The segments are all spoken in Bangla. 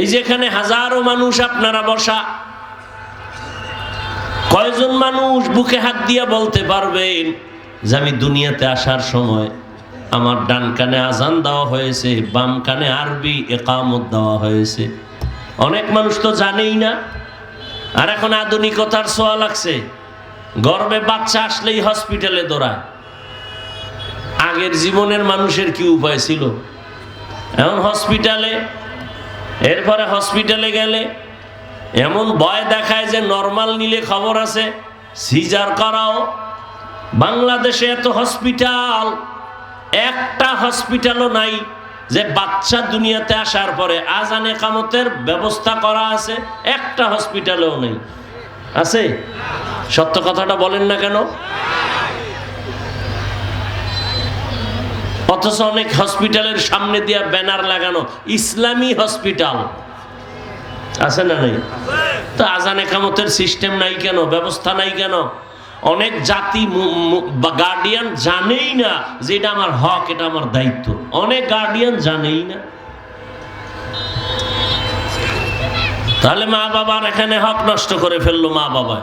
এই যেখানে হাজারো মানুষ আপনারা বসা, কয়জন মানুষ বুকে হাত দিয়া বলতে পারবেন যে আমি দুনিয়াতে আসার সময় আমার ডান কানে আজান দেওয়া হয়েছে, বাম কানে আরবি ইকামত দেওয়া হয়েছে? অনেক মানুষ তো জানেই না। আর এখন আধুনিকতার ছোঁয়া লাগছে, গর্ভে বাচ্চা আসলেই হসপিটালে দৌড়ায়। আগের জীবনের মানুষের কি উপায় ছিল? এখন হসপিটালে, এরপরে হসপিটালে গেলে এমন ভয় দেখায় যে নরমাল নিলে খবর আছে, সিজার করাও। বাংলাদেশে এত হসপিটাল, একটা হসপিটালও নাই যে বাচ্চা দুনিয়াতে আসার পরে আজান ইকামতের ব্যবস্থা করা আছে, একটা হসপিটালেও নেই। আছে? সত্য কথাটা বলেন না কেন? অথচ অনেক হসপিটালের সামনে দিয়া ব্যানার লাগানো ইসলামী হসপিটাল। আছে না নাই? তো আজান ইকামতের সিস্টেম নাই কেন, ব্যবস্থা নাই কেন? অনেক জাতি গার্ডিয়ান জানেই না যে এটা আমার হক, এটা আমার দায়িত্ব। অনেক গার্ডিয়ান জানেই না। তাহলে মা বাবার এখানে হক নষ্ট করে ফেললো মা বাবা।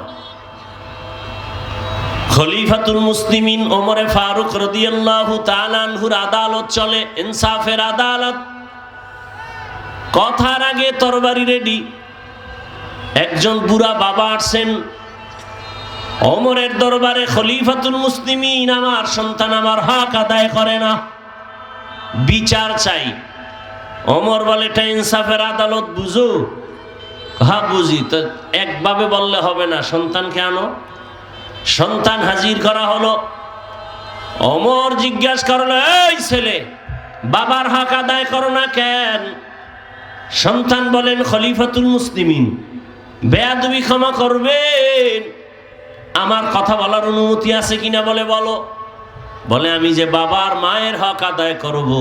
খলিফাতুল মুসলিমিন ওমরে ফারুক রাদিয়াল্লাহু তাআলা আনহুর আদালত চলে, ইনসাফের আদালত। কথার আগে তরবারি রেডি। একজন বুড়া বাবা আসছেন ওমরের দরবারে, খলিফাতুল মুসলিমিন, আমার সন্তান আমার হক আদায় করে না, বিচার চাই। ওমর বলে, এটা ইনসাফের আদালত, বুঝো? হ্যাঁ বুঝি। তো একভাবে বললে হবে না, সন্তানকে আনো। সন্তান হাজির করা হলো। ওমর জিজ্ঞাসা করলো, এই ছেলে, বাবার হক আদায় করো না কেন? সন্তান বলেন, খলিফাতুল মুসলিমিন, বেয়াদবি ক্ষমা করবেন, আমার কথা বলার অনুমতি আছে কিনা বলে বলো। বলে, আমি যে বাবার মায়ের হক আদায় করব,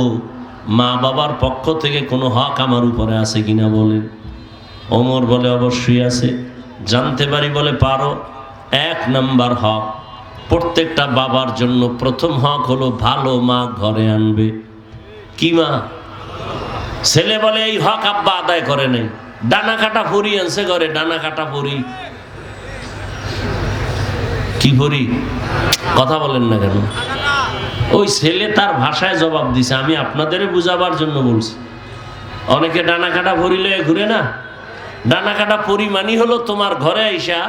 মা বাবার পক্ষ থেকে কোনো হক আমার উপরে আছে কিনা বলেন। ওমর বলে, অবশ্যই আছে। জানতে পারি? বলে, পারো। এক নাম্বার হক, প্রত্যেকটা বাবার জন্য প্রথম হক হলো ভালো মা ঘরে আনবে। কি মা? ছেলে বলে, এই হক আব্বা আদায় করে নাই, ডানা কাটা পরি আনছে ঘরে, ডানা কাটা পরি। কি পরি? কথা বলেন না কেন? ওই ছেলে তার ভাষায় জবাব দিছে, আমি আপনাদের বুঝাবার জন্য বলছি। অনেকে ডানা কাটা পরি লয়ে ঘুরে না। ডানা কাটা পরি মানি হলো তোমার ঘরে আইসা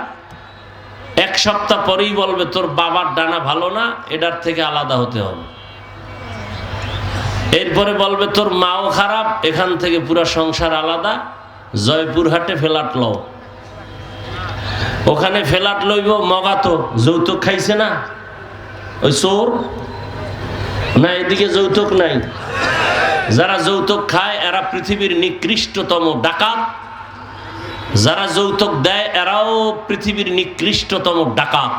এক সপ্তাহ পরেই বলবে তোর বাবার ডানা ভালো না, এটার থেকে আলাদা হতে হবে। এরপরে বলবে তোর মাও খারাপ, এখান থেকে পুরো সংসার আলাদা, জয়পুরহাটে ফ্ল্যাট লও। ওখানে ফ্ল্যাট লইব, মগাতো যৌতুক খাইছে না, ওই চোর না, এদিকে যৌতুক নাই। যারা যৌতুক খায় এরা পৃথিবীর নিকৃষ্টতম ডাকাত, যারা যৌতুক দেয় এরাও পৃথিবীর নিকৃষ্টতম ডাকাত।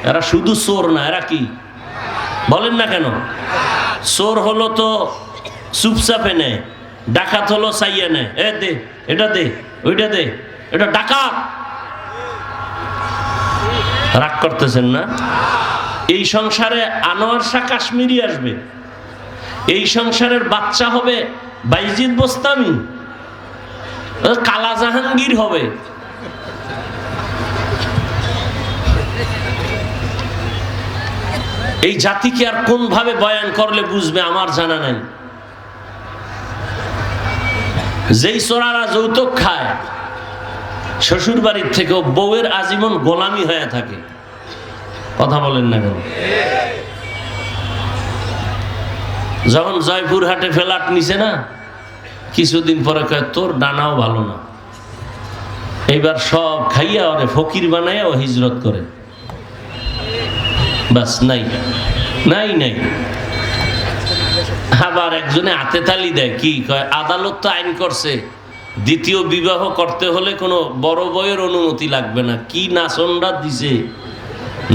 এরা শুধু চোর না, এরা কি বলেন না কেন? চোর হলো তো চুপচাপে নেয়, ডাকাত হলো চাইয়া নেয়, এ দে, এটা দে, ওইটা দে, এটা ডাকাত। রাগ করতেছেন না? এই সংসারে আনোয়ার শাহ কাশ্মীরি আসবে, এই সংসারের বাচ্চা হবে বাইজিদ বোস্তামি, কালা জাহাঙ্গীর হবে। এই জাতিকে আর কোন ভাবে বয়ান করলে বুঝবে আমার জানা নাই। যেই চোরারা যৌতুক খায়, শ্বশুর বাড়ির থেকেও বউয়ের আজীবন গোলামি হয়ে থাকে। কথা বলেন না কেন? যখন জয়পুরহাটে ফ্ল্যাট নিছে না, কিছুদিন পরে কয় তোর ডানাও ভালো না, এইবার সব খাইয়া ওরে ফকির বানাইয়া ও হিজরত করে। বাস নাই নাই নাই। আবার একজনে হাতে তালি দেয়, কি কয়, আদালত তো আইন করছে দ্বিতীয় বিবাহ করতে হলে কোনো বড় বউয়ের অনুমতি লাগবে না। কি নাচনরা দিছে,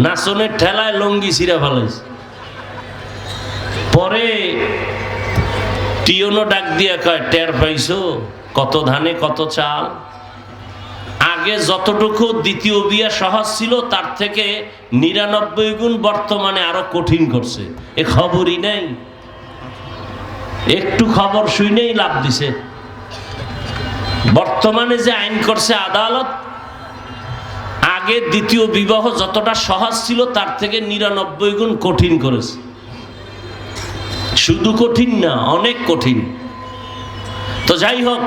নাচনের ঠেলায় লঙ্গি ছিঁড়া ফেলাইছে। পরে টিয়নো ডাক দিয়া কয়, টের পাইছো কত ধানে কত চাল? আগে যতটুকু দ্বিতীয় বিয়া সহজ ছিল তার থেকে 99 গুণ বর্তমানে আরো কঠিন করছে। এ খবরই নাই, একটু খবর শুনেই লাভ দিছে। বর্তমানে যে আইন করছে আদালত, আগে দ্বিতীয় বিবাহ যতটা সহজ ছিল তার থেকে 99 গুণ কঠিন করেছে। শুধু কঠিন না, অনেক কঠিন। তো যাই হোক,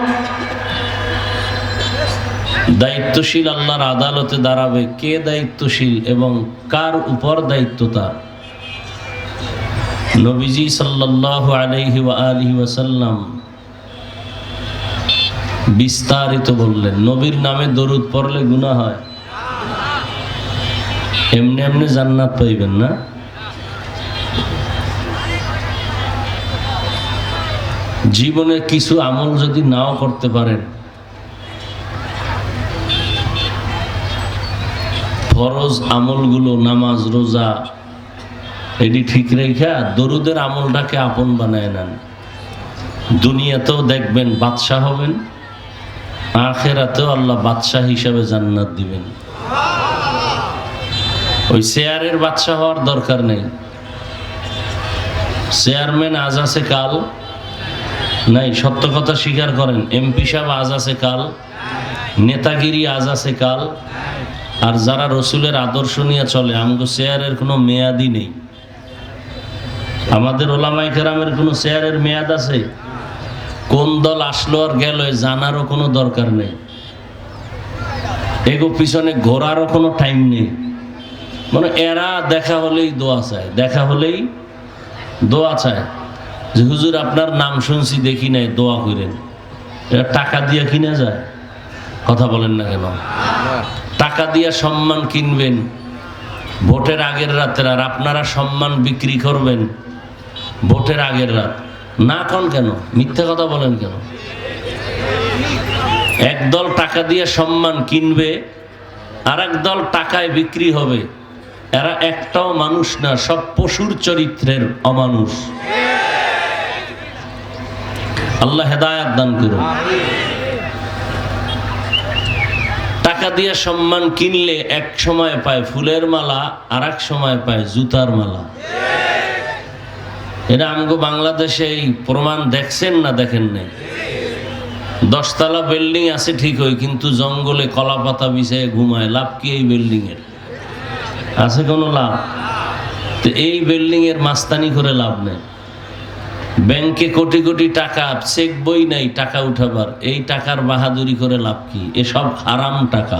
দায়িত্বশীল আল্লাহর আদালতে দাঁড়াবে। কে দায়িত্বশীল এবং কার উপর দায়িত্ব তার? নবীজি সাল্লাল্লাহু আলাইহি ওয়া আলিহি ওয়াসাল্লাম বিস্তারিত বললেন। নবীর নামে দরুদ পড়লে গুনাহ হয়? এমনি এমনি জান্নাত পাইবেন না। জীবনে কিছু আমল যদি নাও করতে পারেন, ফরজ আমলগুলো, নামাজ, রোজা, এটি ঠিক রেখা দরুদের আমলটাকে আপন বানায় নেন। দুনিয়াতেও দেখবেন বাদশাহ হবেন, আখিরাতেও আল্লাহ বাদশাহ হিসাবে জান্নাত দিবেন। ওই চেয়ারের বাদশাহ হওয়ার দরকার নেই। চেয়ারম্যান আজ আছে কাল নাই, সত্য কথা স্বীকার করেন। এমপি সাহেব আজ আছে কাল, নেতাগিরি আজ আছে কাল। আর যারা রসুলের আদর্শ নিয়ে চলে, আমগো চেয়ারের কোনো মেয়াদি নেই। আমাদের ওলামায়ে কেরামের কোনো চেয়ারের মেয়াদ আছে? কোন দল আসলো আর গেল জানারও কোনো দরকার নেই। এগো পিছনে ঘোরারও কোনো টাইম নেই। মানে এরা দেখা হলেই দোয়া চায়, দেখা হলেই দোয়া চায় যে হুজুর আপনার নাম শুনছি, দেখি নাই, দোয়া করেন। এরা টাকা দিয়ে কিনা যায়? কথা বলেন না কেন? টাকা দিয়ে সম্মান কিনবেন ভোটের আগের রাতে, আর আপনারা সম্মান বিক্রি করবেন ভোটের আগের রাত। না কন কেন? মিথ্যা কথা বলেন কেন? একদল টাকা দিয়ে সম্মান কিনবে, আর একদল টাকায় বিক্রি হবে। এরা একটাও মানুষ না, সব পশুর চরিত্রের অমানুষ। আল্লাহ হেদায়েত দান করুন। টাকা দিয়ে সম্মান কিনলে এক সময় পায় ফুলের মালা, আর এক সময় পায় জুতার মালা। এটা আমগো বাংলাদেশে এই প্রমাণ দেখছেন না দেখেন নাই? 10 তলা বিল্ডিং আছে ঠিকই, কিন্তু জঙ্গলে কলা পাতা বিছায় ঘুমায়। লাভ কি এই বিল্ডিং এর? আছে কোনো লাভ? তো এই বিল্ডিং এর মাস্তানি করে লাভ নেই। ব্যাংকে কোটি কোটি টাকা, চেক বই নাই টাকা উঠাবার, এই টাকার বাহাদুরি করে লাভ কি? এসব হারাম টাকা।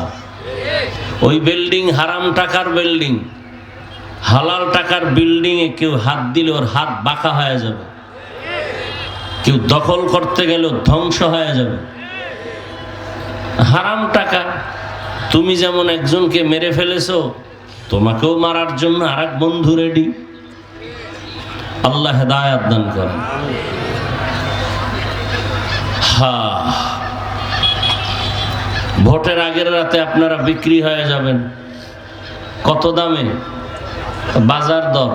ওই বিল্ডিং হারাম টাকার বিল্ডিং। হালাল টাকার বিল্ডিং এ কেউ হাত দিলে ওর হাত বাঁকা হয়ে যাবে, কেউ দখল করতে গেলে ধ্বংস হয়ে যাবে। হারাম টাকা। তুমি যেমন একজনকে মেরে ফেলেছো, তোমাকেও মারার জন্য আরেক বন্ধু রেডি। আল্লাহ হেদায়েত দান করেন। ভোটের আগের রাতে আপনারা বিক্রি হয়ে যাবেন। কত দামে? বাজার দর।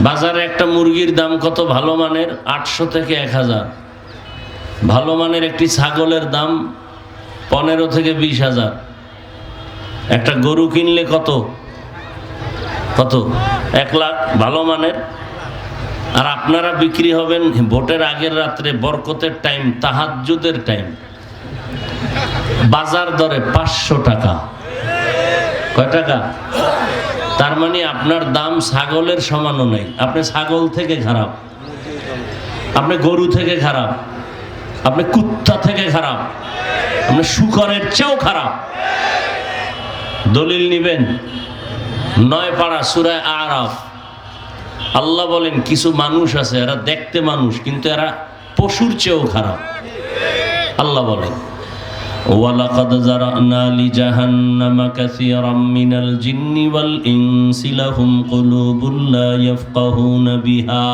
বাজারে একটা মুরগির দাম কত? ভালো মানের 800 থেকে 1000। ভালো মানের একটি ছাগলের দাম 15 থেকে 20,000। একটা গরু কিনলে কত? 1 লাখ ভালো মানের। আর আপনারা বিক্রি হবেন ভোটের আগের রাত্রে, বরকতের টাইম, তাহাজ্জুদের টাইম। বাজার দরে 500 টাকা। কয় টাকা? তার মানে আপনার দাম ছাগলের সমানও নেই। আপনি ছাগল থেকে খারাপ, আপনি গরু থেকে খারাপ, আপনি কুত্তা থেকে খারাপ, আপনি শুকরের চেয়েও খারাপ। দলিল নিবেন 9 পারা সূরা আরাফ। আল্লাহ বলেন কিছু মানুষ আছে, এরা দেখতে মানুষ কিন্তু এরা পশুর চেয়েও খারাপ। আল্লাহ বলেন ওয়ালাকাদ যারানা লিজাহান্নামা কাসীরাম মিনাল জিন্নি ওয়াল ইনসি লাহুম কুলুবুন লা ইয়াফকাহুনা বিহা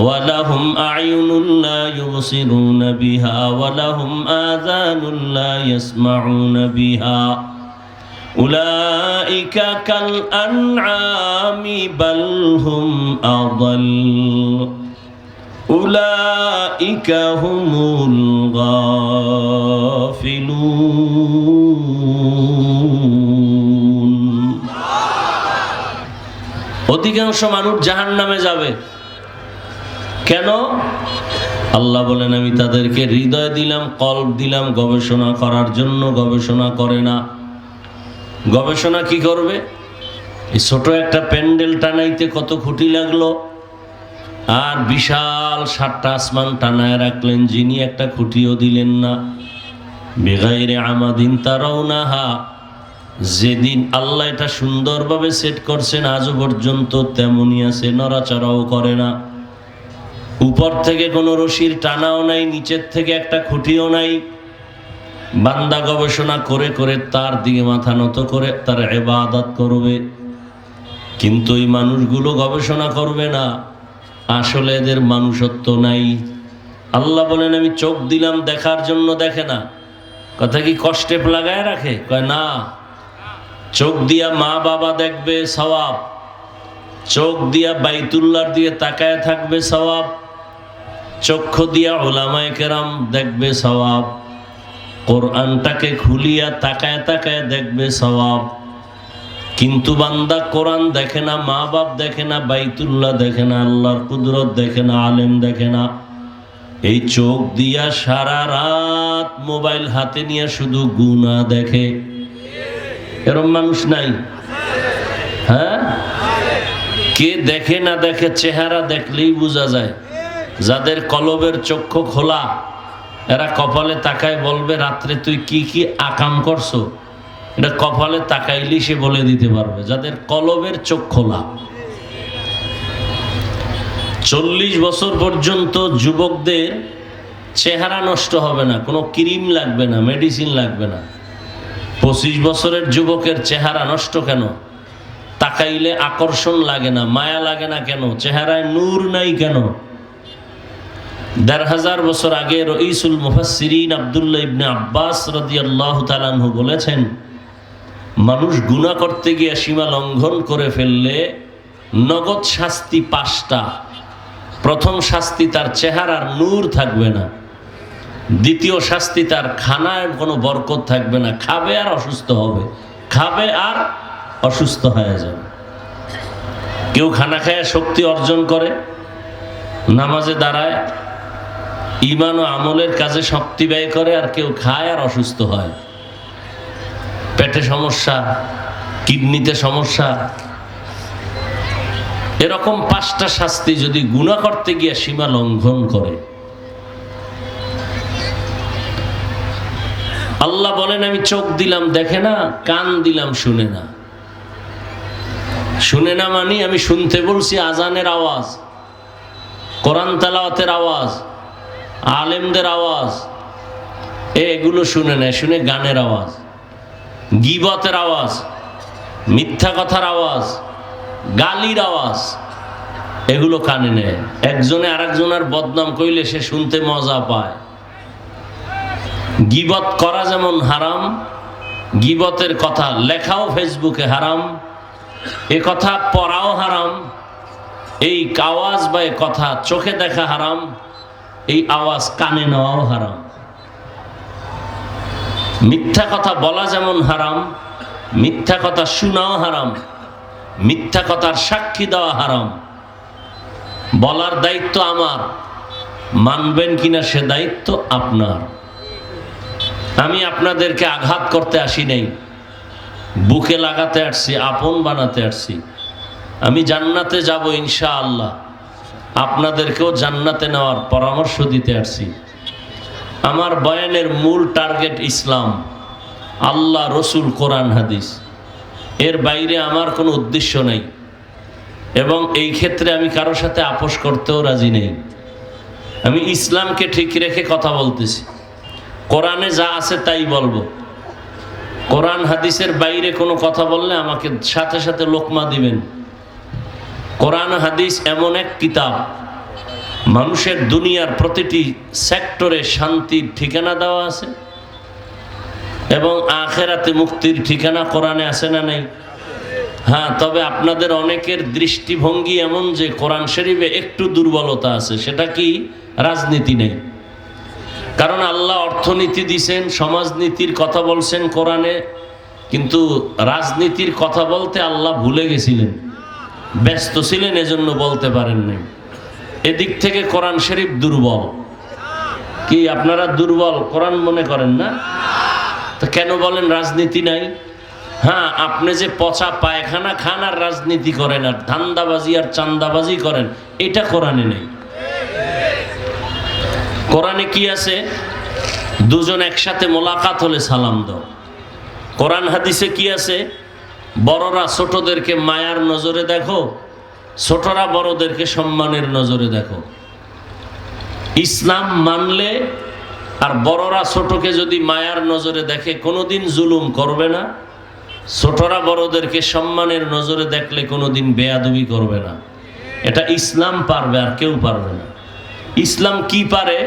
ওয়া লাহুম আ'য়ুনুন লা ইউবসিরুনা বিহা ওয়া লাহুম আযানুন লা ইয়াসমাউনা বিহা উলাইকা কাল আনআমি বাল হুম আযাল উলাইকা হুমুল গাফিলুন। অধিকাংশ মানুষ জাহান্নামে যাবে। কেন? আল্লাহ বলেন আমি তাদেরকে হৃদয় দিলাম, কলব দিলাম, গবেষণা করার জন্য। গবেষণা করে না। গবেষণা কি করবে? এই ছোট একটা প্যান্ডেল টানাইতে কত খুঁটি লাগলো, আর বিশাল 7টা আসমান টানায় রাখলেন, যিনি একটা খুঁটিও দিলেন না। বেগাইরে আমাদিন তারাউনাহা, যেদিন আল্লাহ এটা সুন্দরভাবে সেট করছেন আজও পর্যন্ত তেমনই আছে, নড়াচড়াও করে না। উপর থেকে কোনো রশির টানাও নাই, নিচের থেকে একটা খুঁটিও নাই। বান্দা গবেষণা করে করে তার দিকে মাথা নত করে তার ইবাদত করবে, কিন্তু এই মানুষগুলো গবেষণা করবে না। আসলে এদের মানুষত্ব নাই। আল্লাহ বলেন আমি চোখ দিলাম দেখার জন্য, দেখে না। কথা কি কষ্টে লাগায় রাখে? কয় না। চোখ দিয়া মা বাবা দেখবে, সওয়াব। চোখ দিয়া বাইতুল্লাহর দিয়ে তাকায় থাকবে, সওয়াব। চক্ষু দিয়া উলামায়ে কেরাম দেখবে, সওয়াব। কোরআনটাকে খুলিয়া তাকায় তাকায় দেখবে, সওয়াব। কিন্তু বান্দা কোরআন দেখে না, মা বাপ দেখে না, বাইতুল্লাহ দেখে না, আল্লাহর কুদরত দেখে না, আলেম দেখে না। এই চোখ দিয়া সারা রাত মোবাইল হাতে নিয়ে শুধু গুনাহ দেখে। এরকম মানুষ নাই? হ্যাঁ, কে দেখে না দেখে চেহারা দেখলেই বোঝা যায়। যাদের কলবের চক্ষু খোলা, এরা কপালে তাকায় বলবে রাত্রে তুই কি কি আকাম করছো, এটা কপালে তাকাইলেই সে বলে দিতে পারবে। যাদের কলবের চোখ খোলা। 40 বছর পর্যন্ত যুবকদের চেহারা নষ্ট হবে না, কোনো ক্রিম লাগবে না, মেডিসিন লাগবে না। 25 বছরের যুবকের চেহারা নষ্ট কেন? তাকাইলে আকর্ষণ লাগে না, মায়া লাগে না কেন? চেহারায় নূর নাই কেন? 1500 বছর আগে রঈসুল মুফাসসিরিন আব্দুল্লাহ ইবনে আব্বাস রাদিয়াল্লাহু তাআলা আনহু বলেছেন, মানুষ গুনাহ করতে গিয়ে সীমা লঙ্ঘন করে ফেললে নগদ শাস্তি 5টা। প্রথম শাস্তি, তার চেহারার নূর থাকবে না। দ্বিতীয় শাস্তি, তার খানায় কোনো বরকত থাকবে না, খাবে আর অসুস্থ হবে, খাবে আর অসুস্থ হয়ে যাবে। কেউ খানা খায় শক্তি অর্জন করে, নামাজে দাঁড়ায়, ঈমান ও আমলের কাজে শক্তি ব্যয় করে, আর কেউ খায় আর অসুস্থ হয়। পেটে সমস্যা, কিডনিতে সমস্যা। এরকম 5টা শাস্তি যদি গুনাহ করতে গিয়ে সীমা লঙ্ঘন করে। আল্লাহ বলেন আমি চোখ দিলাম দেখে না, কান দিলাম শুনে না। শুনে না মানে আমি শুনতে বলছি আজানের আওয়াজ, কোরআন তেলাওয়াতের আওয়াজ, আলেমদের আওয়াজ, এগুলো শুনে নেয়। শুনে গানের আওয়াজ, গীবতের আওয়াজ, মিথ্যা কথার আওয়াজ, গালির আওয়াজ, এগুলো কানে নেয়। একজনে আরেকজনের বদনাম কইলে সে শুনতে মজা পায়। গীবত করা যেমন হারাম, গীবতের কথা লেখাও ফেসবুকে হারাম, এ কথা পড়াও হারাম, এই আওয়াজ বা এ কথা চোখে দেখা হারাম, এই আওয়াজ কানে নেওয়াও হারাম। মিথ্যা কথা বলা যেমন হারাম, মিথ্যা কথা শোনাও হারাম, মিথ্যা কথার সাক্ষী দেওয়া হারাম। বলার দায়িত্ব আমার, মানবেন কিনা সে দায়িত্ব আপনার। আমি আপনাদেরকে আঘাত করতে আসি নাই, বুকে লাগাতে আসছি, আপন বানাতে আসছি। আমি জান্নাতে যাব ইনশাআল্লাহ, আপনাদেরকেও জান্নাতে নেওয়ার পরামর্শ দিতে আসছি। আমার বয়ানের মূল টার্গেট ইসলাম, আল্লাহ, রসুল, কোরআন, হাদিস। এর বাইরে আমার কোনো উদ্দেশ্য নেই, এবং এই ক্ষেত্রে আমি কারোর সাথে আপোষ করতেও রাজি নেই। আমি ইসলামকে ঠিক রেখে কথা বলতেছি। কোরআনে যা আছে তাই বলবো। কোরআন হাদিসের বাইরে কোনো কথা বললে আমাকে সাথে সাথে লোকমা দিবেন। কোরআন হাদিস এমন এক কিতাব, মানুষের দুনিয়ার প্রতিটি সেক্টরে শান্তির ঠিকানা দেওয়া আছে, এবং আখেরাতে মুক্তির ঠিকানা কোরআনে আছে না নাই? হ্যাঁ, তবে আপনাদের অনেকের দৃষ্টিভঙ্গি এমন যে কোরআন শরীফে একটু দুর্বলতা আছে। সেটা কি? রাজনীতি নেই। কারণ আল্লাহ অর্থনীতি দিছেন, সমাজনীতির কথা বলছেন কোরআনে, কিন্তু রাজনীতির কথা বলতে আল্লাহ ভুলে গেছিলেন, ব্যস্ত ছিলেন, এজন্য বলতে পারেন নাই। এদিক থেকে কোরআন শরীফ দুর্বল। কি আপনারা দুর্বল কোরআন মনে করেন না? তো কেন বলেন রাজনীতি নাই? হ্যাঁ, আপনি যে পচা পায়খানা খান আর রাজনীতি করেন আর ধান্দাবাজি আর চান্দাবাজি করেন, এটা কোরআনে নেই। কোরআনে কি আছে? দুজন একসাথে মোলাকাত হলে সালাম দাও। কোরআন হাদিসে কি আছে? বড়রা ছোটদেরকে মায়ার নজরে দেখো, ছোটরা বড়দেরকে সম্মানের নজরে দেখো। ইসলাম মানলে আর বড়রা ছোটকে যদি মায়ার নজরে দেখে কোনোদিন জুলুম করবে না, ছোটরা বড়দেরকে সম্মানের নজরে দেখলে কোনোদিন বেয়াদবি করবে না। এটা ইসলাম পারবে, আর কেউ পারবে না। ইসলাম কি পারে?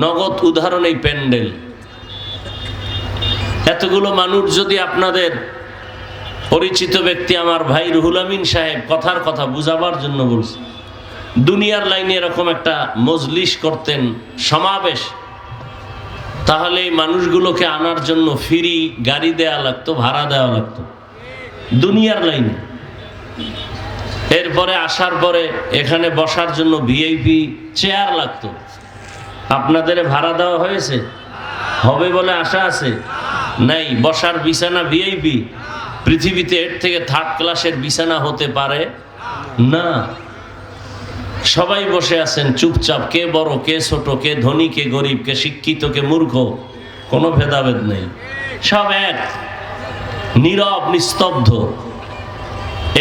নগদ উদাহরণ এই প্যান্ডেল। এতগুলো মানুষ যদি আপনাদের পরিচিত ব্যক্তি আমার ভাই রুহুল আমিন সাহেব কথার কথা বুঝাবার জন্য বলছে, দুনিয়ার লাইনে এরকম একটা মজলিস করতেন, সমাবেশ, তাহলে এই মানুষগুলোকে আনার জন্য ফ্রি গাড়ি দেওয়া লাগতো, ভাড়া দেওয়া লাগতো দুনিয়ার লাইনে। এরপরে আসার পরে এখানে বসার জন্য ভিআইপি চেয়ার লাগতো। আপনাদের ভাড়া দেওয়া হয়েছে? হবে বলে আশা আছে? নাই। বসার বিছানা ভিআইপি। পৃথিবীতে এর থেকে থার্ড ক্লাসের বিছানা হতে পারে না। সবাই বসে আছেন চুপচাপ, কে বড় কে ছোট, কে ধনী কে গরিব, কে শিক্ষিত কে মূর্খ, কোনো ভেদাভেদ নেই, সব এক, নীরব নিস্তব্ধ।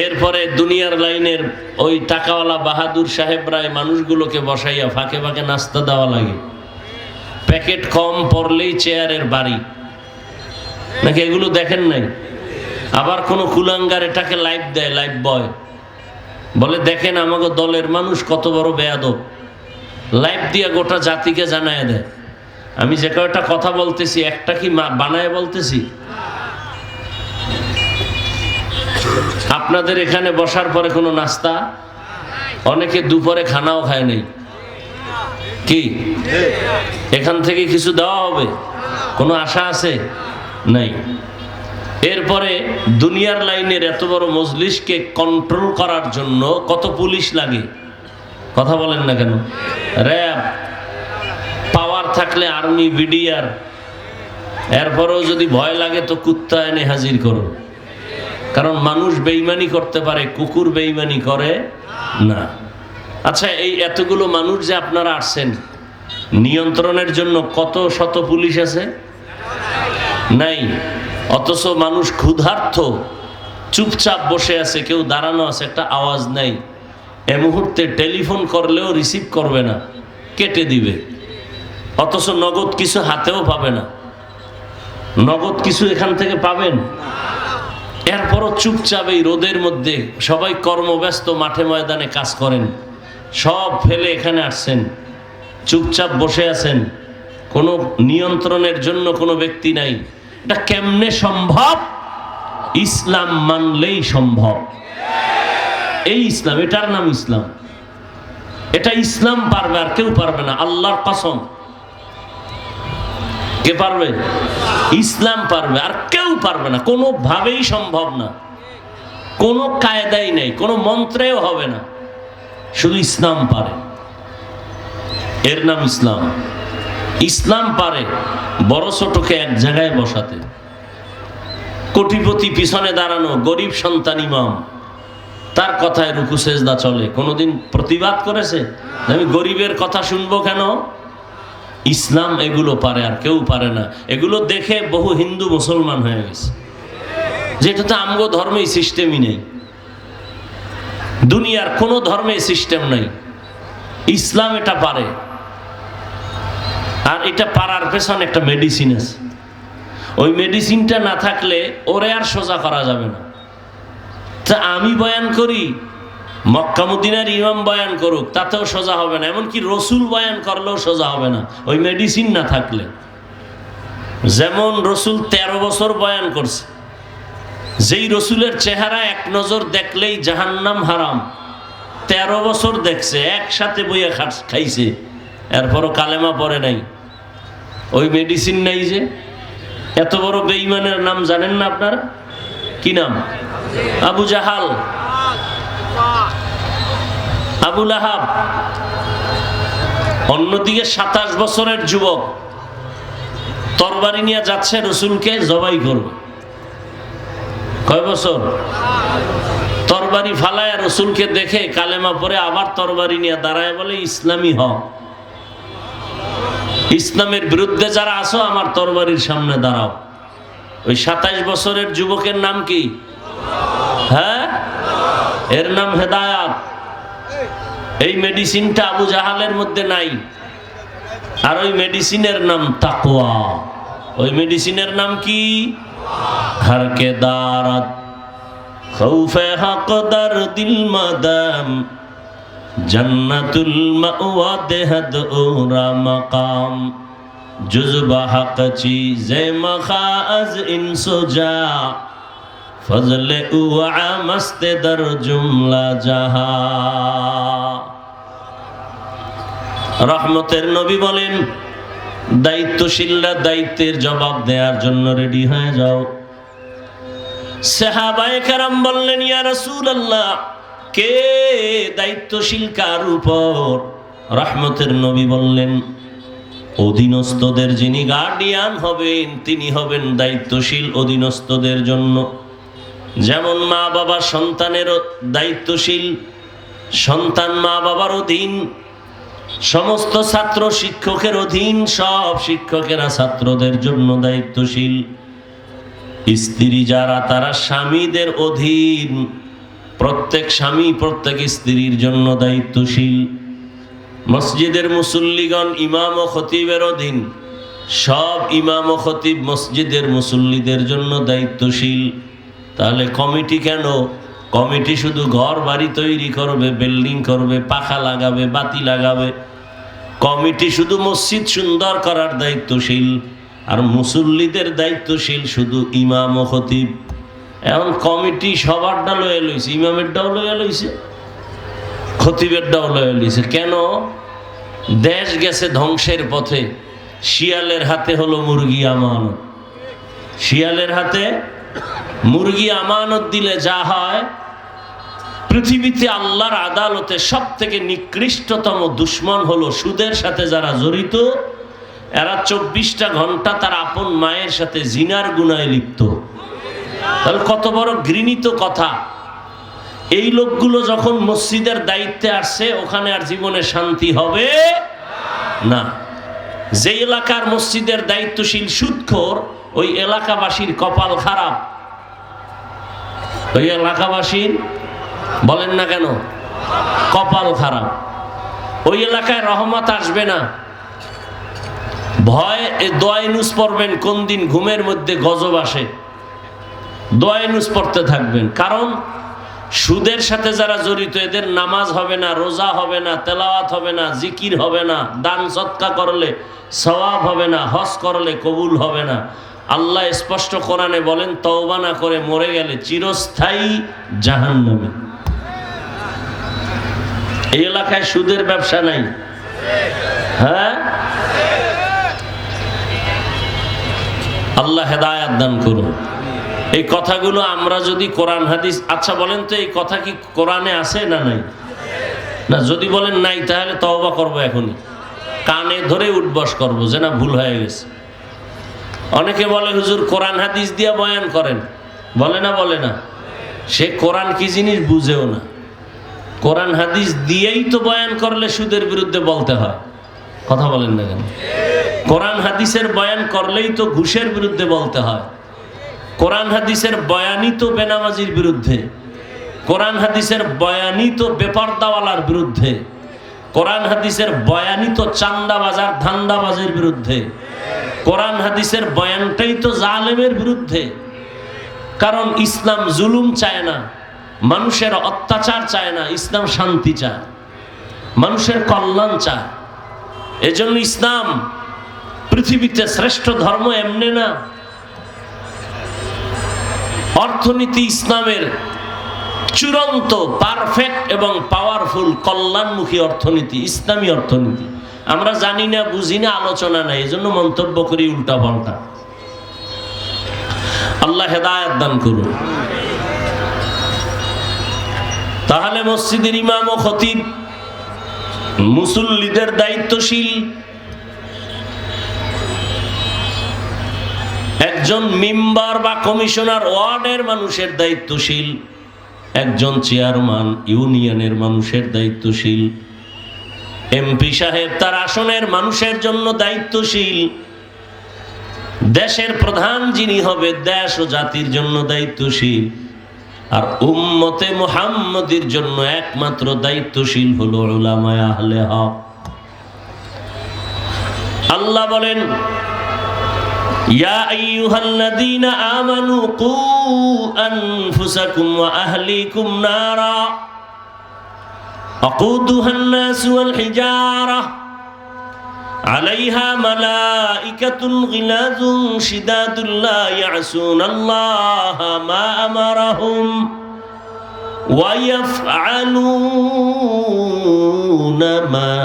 এরপরে দুনিয়ার লাইনের ওই টাকাওয়ালা বাহাদুর সাহেবরাই মানুষগুলোকে বসাইয়া ফাঁকে ফাঁকে নাস্তা দেওয়া লাগে। প্যাকেট কম পড়লেই চেয়ারের বাড়ি, নাকি এগুলো দেখেন নাই? আবার কোনো কুলাঙ্গার এটাকে লাইভ দেয়, লাইভ বয়, বলে দেখেন আমাকে দলের মানুষ কত বড় বেয়াদব, লাইভ দিয়া গোটা জাতিকে জানায় দেয়। আমি যে কয়টা কথা বলতেছি একটা কি বানায় বলতেছি? আপনাদের এখানে বসার পরে কোনো নাস্তা, অনেকে দুপুরে খানাও খায় নাই, কি এখান থেকে কিছু দেওয়া হবে? কোনো আশা আছে? নাই। এরপরে দুনিয়ার লাইনের এত বড় মজলিসকে কন্ট্রোল করার জন্য কত পুলিশ লাগে, কথা বলেন না কেন? র্যাব, পাওয়ার থাকলে আর্মি, বিডিআর, এরপরেও যদি ভয় লাগে তো কুত্তা এনে হাজির করো। কারণ মানুষ বেঈমানি করতে পারে, কুকুর বেঈমানি করে না। আচ্ছা, এই এতগুলো মানুষ যে আপনারা আসছেন, নিয়ন্ত্রণের জন্য কত শত পুলিশ আছে? নাই। অথচ মানুষ ক্ষুধার্ত, চুপচাপ বসে আছে, কেউ দাঁড়ানো আছে, একটা আওয়াজ নাই। এ মুহূর্তে টেলিফোন করলেও রিসিভ করবে না, কেটে দিবে। অথচ নগদ কিছু হাতেও পাবে না, নগদ কিছু এখান থেকে পাবেন। এরপরও চুপচাপ এই রোদের মধ্যে সবাই কর্মব্যস্ত, মাঠে ময়দানে কাজ করেন, সব ফেলে এখানে আসছেন, চুপচাপ বসে আছেন, কোনো নিয়ন্ত্রণের জন্য কোনো ব্যক্তি নাই। এটা কেমনে সম্ভব? ইসলাম মানলেই সম্ভব। এই ইসলাম, এটার নাম ইসলাম। এটা ইসলাম পারবে, আর কেউ পারবে না, আল্লাহর কসম। কে পারবে? ইসলাম পারবে, আর কেউ পারবে না, কোনোভাবেই সম্ভব না, কোনো কায়দাই নেই, কোনো মন্ত্রেও হবে না, শুধু ইসলাম পারে। এর নাম ইসলাম। ইসলাম পারে বড় ছোটকে এক জায়গায় বসাতে, কোটিপতি পিছনে দাঁড়ানো, গরিব সন্তান ইমাম, তার কথায় রুকু সেজদা চলে। কোনোদিন প্রতিবাদ করেছে আমি গরিবের কথা শুনবো কেন? ইসলাম এগুলো পারে, আর কেউ পারে না। এগুলো দেখে বহু হিন্দু মুসলমান হয়ে গেছে, যেটা তো আমগো ধর্মে সিস্টেমই নেই, দুনিয়ার কোনো ধর্মে সিস্টেম নাই। ইসলাম এটা পারে, আর এটা পারার পেছনে একটা মেডিসিন আছে। ওই মেডিসিনটা না থাকলে ওরে আর সোজা করা যাবে না। তা আমি বয়ান করি, মক্কা মদিনার ইমাম বয়ান করুক, তাতেও সোজা হবে না, এমনকি রসুল বয়ান করলেও সোজা হবে না ওই মেডিসিন না থাকলে। যেমন রসুল 13 বছর বয়ান করছে, যেই রসুলের চেহারা এক নজর দেখলেই জাহান্নাম হারাম, 13 বছর দেখছে, একসাথে বইয়া খাইছে, এরপরও কালেমা পড়ে নাই। ওই মেডিসিন নাই। যে এত বড় বেঈমানের নাম জানেন না আপনারা? কি নাম? আবু জাহাল, আবু লাহাব, অন্যদিকে 27 বছরের যুবক তরবারি নিয়ে যাচ্ছে রসুলকে জবাই করবে। কয় বছর? তরবারি ফালায় রসুলকে দেখে কালেমা পরে আবার তরবারি নিয়ে দাঁড়ায় বলে ইসলামী হক, ইসলামের বিরুদ্ধে যারা আসো আমার তরবারির সামনে দাঁড়াও। ওই 27 বছরের যুবকের নাম কি? হ্যাঁ, এর নাম হেদায়াত। এই মেডিসিনটা আবু জাহালের মধ্যে নাই, আর ওই মেডিসিনের নাম তাকওয়া। ওই মেডিসিনের নাম কি? হরকে দারাত খৌফে হক দার দিল মাদাম জান্নাতুল মাওয়া দেহদ ওরা মাকাম জুজবা হক চীজে মখাজ ইনসুজা ফজলে উআ মস্তে দর জুমলা জাহা। রহমতের নবী বলেন, দায়িত্বশীলরা দায়িত্বের জবাব দেওয়ার জন্য রেডি হয়ে যাও। সাহাবায়ে কেরাম বললেন, ইয়া রাসূলুল্লাহ, কে দায়িত্বশীল কার উপর? রহমতের নবী বললেন, অধীনস্থদের যিনি গার্ডিয়ান হবেন তিনি হবেন দায়িত্বশীল অধীনস্থদের জন্য। যেমন মা বাবা সন্তানের দায়িত্বশীল, সন্তান মা বাবার অধীন, সমস্ত ছাত্র শিক্ষকের অধীন, সব শিক্ষকেরা ছাত্রদের জন্য দায়িত্বশীল। স্ত্রী যারা তারা স্বামীদের অধীন, প্রত্যেক স্বামী প্রত্যেক স্ত্রীর জন্য দায়িত্বশীল। মসজিদের মুসল্লিগণ ইমাম ও খতিবের অধীন, সব ইমাম ও খতিব মসজিদের মুসল্লিদের জন্য দায়িত্বশীল। তাহলে কমিটি কেন? কমিটি শুধু ঘর বাড়ি তৈরি করবে, বিল্ডিং করবে, পাখা লাগাবে, বাতি লাগাবে। কমিটি শুধু মসজিদ সুন্দর করার দায়িত্বশীল, আর মুসল্লিদের দায়িত্বশীল শুধু ইমাম ও খতিব। এখন কমিটি সবারটা লয়ে লইছে, ইমামেরটাও লয়ে লইছে, খতিবেরটাও লয়ে লইছে। কেন? দেশ গেছে ধ্বংসের পথে। শিয়ালের হাতে হলো মুরগি আমানত। শিয়ালের হাতে মুরগি আমানত দিলে যা হয়, পৃথিবীতে আল্লাহর আদালতে সব থেকে নিকৃষ্টতম দুশ্মন হলো সুদের সাথে যারা জড়িত। এরা 24টা ঘন্টা তার আপন মায়ের সাথে জিনার গুনায় লিপ্ত। তাহলে কত বড় ঘৃণিত কথা। এই লোকগুলো যখন মসজিদের দায়িত্বে আসছে, ওখানে আর জীবনে শান্তি হবে না। যে এলাকার মসজিদের দায়িত্বশীল সুদখোর, ওই এলাকাবাসীর কপাল খারাপ। ওই এলাকাবাসীর, বলেন না কেন, কপাল খারাপ। ওই এলাকায় রহমত আসবে না। ভয় দোয়া ইউনুস পড়বেন, কোন দিন ঘুমের মধ্যে গজব আসে, দোয়া ইউনুস পড়তে থাকবেন। কারণ সুদের সাথে যারা জড়িত, এদের নামাজ হবে না, রোজা হবে না, তেলাওয়াত হবে না, জিকির হবে না, দান সদকা করলে সওয়াব হবে না, হজ করলে কবুল হবে না। আল্লাহ স্পষ্ট কোরআনে বলেন, তওবা না করে মরে গেলে চিরস্থায়ী জাহান্নামে। এই এলাকায় সুদের ব্যবসা নাই। হ্যাঁ, আল্লাহ হেদায়াত দান করুন। এই কথাগুলো আমরা যদি কোরআন হাদিস, আচ্ছা বলেন তো এই কথা কি কোরআনে আছে না নাই? না, যদি বলেন নাই তাহলে তওবা করবো, এখনই কানে ধরে উঠবস করবো যে না ভুল হয়ে গেছে। অনেকে বলে হুজুর কোরআন হাদিস দিয়া বয়ান করেন, বলে না, বলে না। সে কোরআন কি জিনিস বুঝেও না। কোরআন হাদিস দিয়েই তো বয়ান করলে সুদের বিরুদ্ধে বলতে হয়। কথা বলেন না কেন? কোরআন হাদিসের বয়ান করলেই তো ঘুষের বিরুদ্ধে বলতে হয়। কোরআন হাদিসের বয়ানই তো বেনামাজির বিরুদ্ধে। কোরআন হাদিসের বয়ানই তো বেপরদাওয়ালার বিরুদ্ধে। কোরআন হাদিসের বয়ানই তো চান্দাবাজার ধান্দাবাজের বিরুদ্ধে। কোরআন হাদিসের বয়ানটাই তো জালেমের বিরুদ্ধে। কারণ ইসলাম জুলুম চায় না, মানুষের অত্যাচার চায় না, ইসলাম শান্তি চায়, মানুষের কল্যাণ চায়। এজন্য ইসলাম পৃথিবীতে শ্রেষ্ঠ ধর্ম এমনি না। অর্থনীতি ইসলামের চূড়ান্ত পারফেক্ট এবং পাওয়ারফুল কল্যাণমুখী অর্থনীতি ইসলামী অর্থনীতি। আমরা জানি না, বুঝি না, আলোচনা নাই, এজন্য মন্তব্য করি উল্টা পাল্টা। আল্লাহ হেদায়েত দান করুন। তাহলে মসজিদের ইমাম ও খতিব মুসল্লিদের দায়িত্বশীল, একজন মেম্বার বা কমিশনার ওয়ার্ডের মানুষের দায়িত্বশীল, একজন চেয়ারম্যান ইউনিয়নের মানুষের দায়িত্বশীল, এমপি সাহেব তার আসনের মানুষের জন্য দায়িত্বশীল, দেশের প্রধান যিনি হবে দেশ ও জাতির জন্য দায়িত্বশীল, আর উম্মতে মুহাম্মদীর জন্য একমাত্র দায়িত্বশীল হলো উলামায়ে আহলে হক। আল্লাহ বলেন, ইয়া আইয়ুহাল্লাযীনা আমানু কু আনফুসাকুম ওয়া আহলিকুম নারা আকুদুহান নাস ওয়াল হিজারা আলাইহা মালাইকাতুন গিলাযুন শিদাদুন লা ইয়াসুনাল্লাহা মা আমারাহুম ওয়া ইয়াফআলুনা মা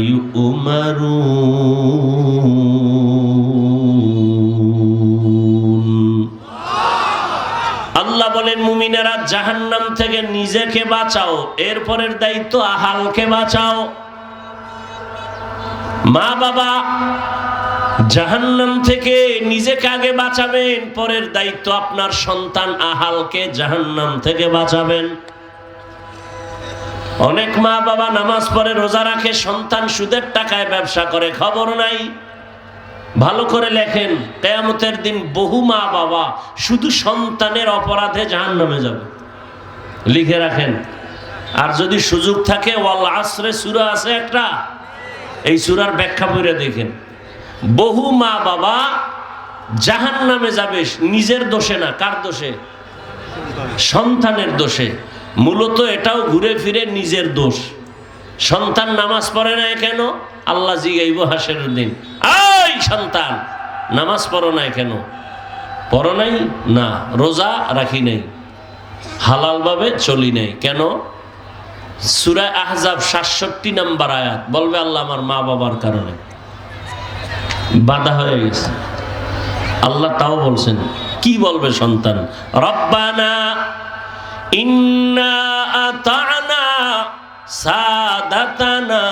ইউমারুন। আল্লাহ বলেন, মুমিনেরা জাহান্নাম থেকে নিজেকে বাঁচাও, এরপরের দায়িত্ব আহালকে বাঁচাও। মা বাবা জাহান্নাম থেকে নিজেকে আগে বাঁচাবেন, পরের দায়িত্ব আপনার সন্তান আহালকে জাহান্নাম থেকে বাঁচাবেন। অনেক মা বাবা নামাজ পড়ে রোজা রাখে, সন্তান সুদের টাকায় ব্যবসা করে, খবর নাই। ভালো করে লেখেন, কিয়ামতের দিন বহু মা বাবা শুধু সন্তানের অপরাধে জাহান্নামে যাবে, লিখে রাখেন। আর যদি সুযোগ থাকে, ওয়াল আসরে সূরা আছে একটা, এই সূরার ব্যাখ্যা পড়ে দেখেন। বহু মা বাবা জাহান্নামে যাবে নিজের দোষে না, কার দোষে? সন্তানের দোষে। মূলত এটাও ঘুরে ফিরে নিজের দোষ। সন্তান নামাজ পড়ে না কেন? আল্লাহ জিগাইব হাসরের দিন, এই সন্তান নামাজ পড়ো না কেন? পড়ো নাই না, রোজা রাখি নাই, হালাল ভাবে চলি নাই কেন? সূরা আহজাব ৬৭ নম্বর আয়াত বলবে, আল্লাহ আমার মা বাবার কারণে বাধা হয়ে গেছে। আল্লাহ তাও বলছেন, কি বলবে সন্তান? রব্বানা ইন্না আতা'না সাদাতানা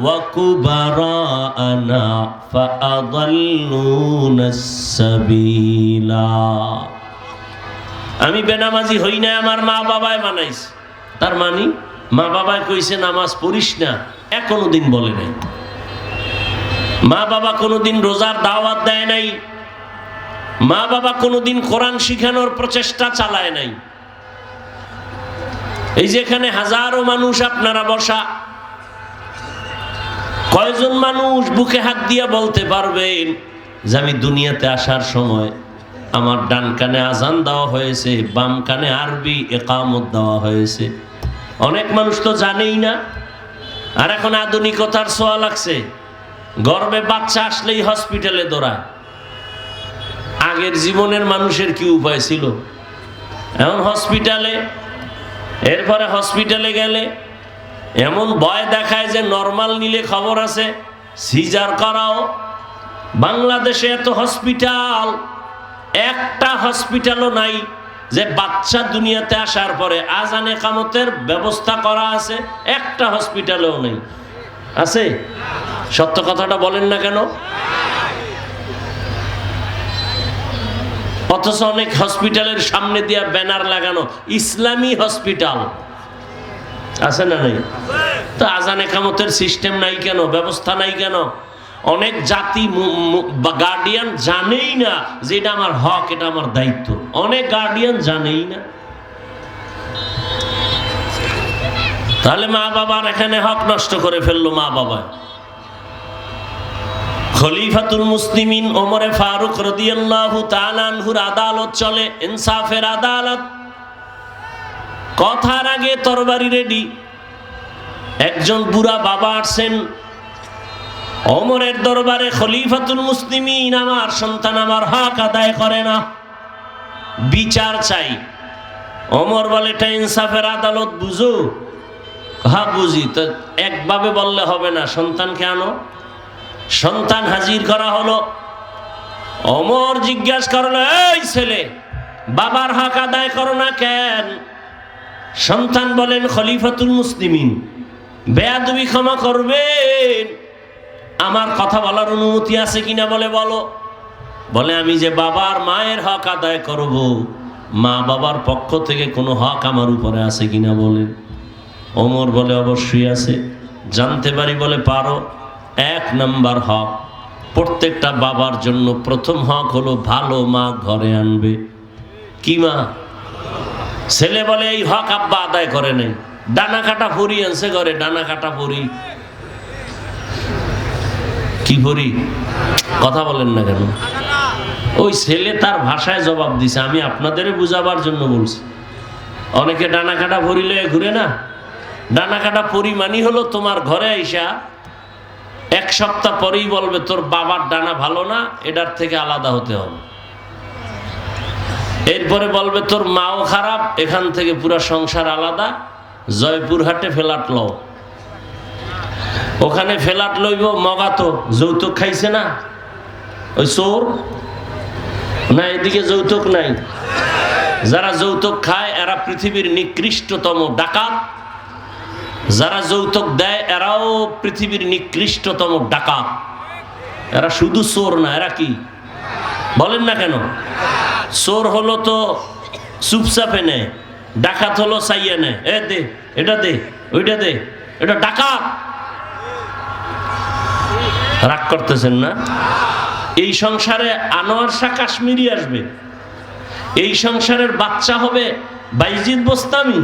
ওয়া কুবারানা ফাআদাল্লুনাস সাবিলা। আমি বেনামাজি হই না, আমার মা বাবায় বানাইছে। তার মানে মা বাবায় কইছে নামাজ পড়িস না, কোনোদিন বলে নাই। মা বাবা কোনোদিন রোজার দাওয়াত দেয় নাই, মা বাবা কোনোদিন কোরআন শিখানোর প্রচেষ্টা চালায় নাই। এই যেখানে হাজারো মানুষ আপনারা বসা, কয়জন মানুষ বুকে হাত দিয়া বলতে পারবেন যে আমি দুনিয়াতে আসার সময় আমার ডান কানে আজান দেওয়া হয়েছে, বাম কানে আরবি ইকামত দেওয়া হয়েছে? অনেক মানুষ তো জানেই না। আর এখন আধুনিকতার ছোঁয়া লাগছে, গর্ভে বাচ্চা আসলেই হসপিটালে দৌড়ায়। আগের জীবনের মানুষের কি উপায় ছিল? এখন হসপিটালে, এরপরে হসপিটালে গেলে এমন ভয় দেখায় যে নরমাল নিলে খবর আছে, সিজার করাও। বাংলাদেশে এত হসপিটাল, একটা হসপিটালও নাই যে বাচ্চা দুনিয়াতে আসার পরে আজান ইকামতের ব্যবস্থা করা আছে, একটা হসপিটালেও নেই। আছে? সত্য কথাটা বলেন না কেন? অথচ অনেক হসপিটালের সামনে দিয়া ব্যানার লাগানো, ইসলামী হসপিটাল। আছে না নাই? তো আজান ইকামতের সিস্টেম নাই কেন? ব্যবস্থা নাই কেন? অনেক জাতি গার্ডিয়ান জানেই না যে এটা আমার হক, এটা আমার দায়িত্ব। অনেক গার্ডিয়ান জানেই না। তাহলে মা বাবার এখানে হক নষ্ট করে ফেললো মা বাবা। খলিফাতুল মুসলিমিন ওমরে ফারুক রাদিয়াল্লাহু তাআলা আনহুর আদালত চলে, ইনসাফের আদালত। কথার আগে তরবারি রেডি। একজন বুড়া বাবা আসছেন ওমরের দরবারে, খলিফাতুল মুসলিমিন আমার সন্তান আমার হক আদায় করে না, বিচার চাই। ওমর বলে, এটা ইনসাফের আদালত, বুঝো? হ্যাঁ বুঝি। তো একভাবে বললে হবে না, সন্তানকে আনো। সন্তান হাজির করা হলো। ওমর জিজ্ঞাসা করলো, এই ছেলে, বাবার হক আদায় করো না কেন? সন্তান বলেন, খলিফাতুল মুসলিমিন বেয়াদবি ক্ষমা করবেন। আমার কথা বলার অনুমতি আছে কিনা বলে বলো। বলে আমি যে বাবার মায়ের হক আদায় করব, মা বাবার পক্ষ থেকে কোনো হক আমার উপরে আছে কিনা বলেন। ওমর বলে অবশ্যই আছে। জানতে পারি বলে পারো। 1 নাম্বার হক, প্রত্যেকটা বাবার জন্য প্রথম হক হলো ভালো মা ঘরে আনবে। কি মা? ছেলে বলে এই হক আব্বা আদায় করে নাই, ডানা কাটা পরি আনছে ঘরে, ডানা কাটা পরি। কি পরি? কথা বলেন না কেন? ওই ছেলে তার ভাষায় জবাব দিছে, আমি আপনাদের বুঝাবার জন্য বলছি। অনেকে ডানা কাটা পরি লয়ে ঘুরে না। ডানা কাটা পরি মানি হলো তোমার ঘরে আইসা 1 সপ্তাহ পরেই বলবে তোর বাবার ডানা ভালো না, এটার থেকে আলাদা হতে হবে। এরপরে বলবে তোর মাও খারাপ, এখান থেকে পুরা সংসার আলাদা, জয়পুরহাটে ফ্ল্যাট লও। ওখানে ফ্ল্যাট লইব মগাতো, যৌতুক খাইছে না ওই চোর না, এদিকে যৌতুক নাই। যারা যৌতুক খায় এরা পৃথিবীর নিকৃষ্টতম ডাকাত, যারা যৌতুক দেয় এরাও পৃথিবীর নিকৃষ্টতম ডাকাত। এরা শুধু চোর না, এরা কি বলেন না কেন? চোর হলো তো চুপচাপে নেয়, ডাকাত হলো চাইয়ে নেয়, এ দে এটা দে ওইটা দে, এটা ডাকাত। রাগ করতেছেন না? এই সংসারে আনোয়ার শাহ কাশ্মীরি আসবে, এই সংসারের বাচ্চা হবে বাইজিদ বোস্তামি,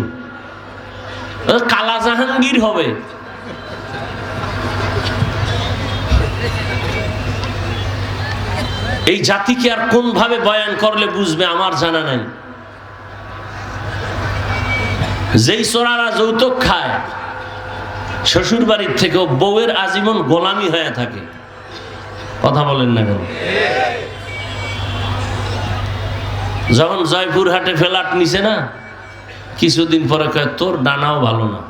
কালা জাহাঙ্গীর হবে। এই জাতিকে আর কোন ভাবে বয়ান করলে বুঝবে আমার জানা নাই। যেই চোরারা যৌতুক খায় শ্বশুর বাড়ির থেকে বউয়ের আজীবন গোলামি হয়ে থাকে। কথা বলেন না কেন? যখন জয়পুরহাটে ফ্ল্যাট নিছে না, কিছুদিন পরে কয় তোর ডানাও ভালো না।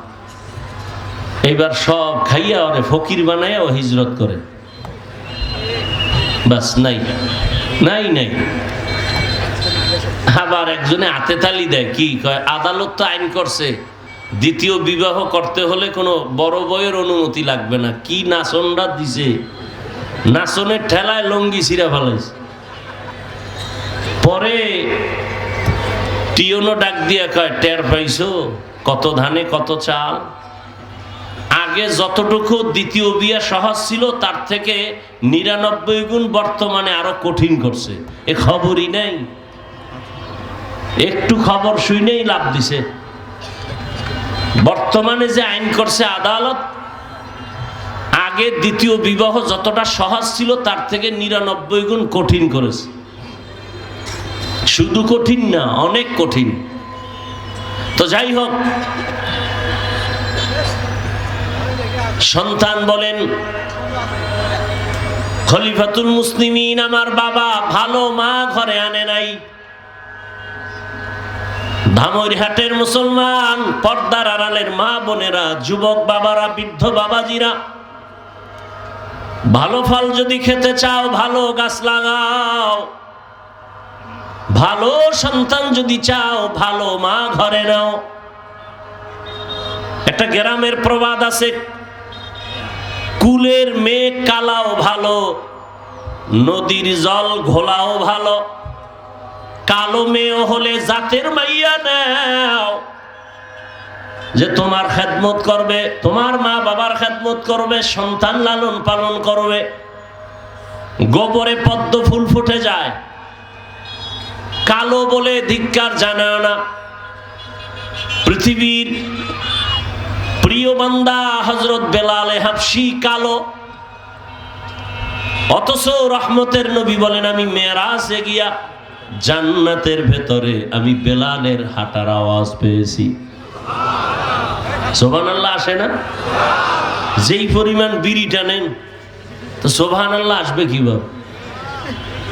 এইবার সব খাইয়া ওরে ফকির বানাইয়া ও হিজরত করে। বাস নাই নাই নাই। আবার একজনে হাতে তালি দেয়, কি কয় আদালত তো আইন করছে দ্বিতীয় বিবাহ করতে হলে কোনো বড় বউয়ের অনুমতি লাগবে না। কি নাচনরা দিছে, নাচনের ঠেলায় লঙ্গি ছিঁড়া ফেলাইছে। পরে টিয়নো ডাক দিয়া কয় টের পাইছো কত ধানে কত চাল। আগে যতটুকু দ্বিতীয় বিয়ে সহজ ছিল তার থেকে 99 গুণ বর্তমানে আরো কঠিন করছে। এ খবরই নেই, একটু খবর শুনেই লাভ দিছে। বর্তমানে যে আইন করছে আদালত, আগে দ্বিতীয় বিবাহ যতটা সহজ ছিল তার থেকে 99 গুণ কঠিন করেছে। শুধু কঠিন না, অনেক কঠিন। তো যাই হোক, সন্তান বলেন খলিফাতুল মুসলিমিন আমার বাবা ভালো মা ঘরে আনে নাই। ধামইরহাটের মুসলমান পর্দার আড়ালের মা বোনেরা, যুবক বাবারা, বৃদ্ধ বাবাজিরা, ভালো ফল যদি খেতে চাও ভালো গাছ লাগাও। ভালো সন্তান যদি চাও ভালো মা ঘরে নাও। একটা গ্রামের প্রবাদ আছে, কুলের মেঘ কালাও ভালো, নদীর জল ঘোলাও ভালো। কালো মেয়ে হলে জাতের মাইয়া নাও, যে তোমার খেদমত করবে, তোমার মা বাবার খেদমত করবে, সন্তান লালন পালন করবে। গোবরে পদ্ম ফুল ফুটে যায়, কালো বলে ধিক্কার জানায় না। পৃথিবীর প্রিয় বান্দা হযরত বেলালে হাবশী কালো, অথচ রহমতের নবী বলেন আমি মেরাজে গিয়া জান্নাতের ভেতরে আমি বেলালের হাঁটার আওয়াজ পেয়েছি। সুবহানাল্লাহ আসে না? যেই পরিমাণ বিড়ি টানেন তো সুবহানাল্লাহ আসবে কিভাবে?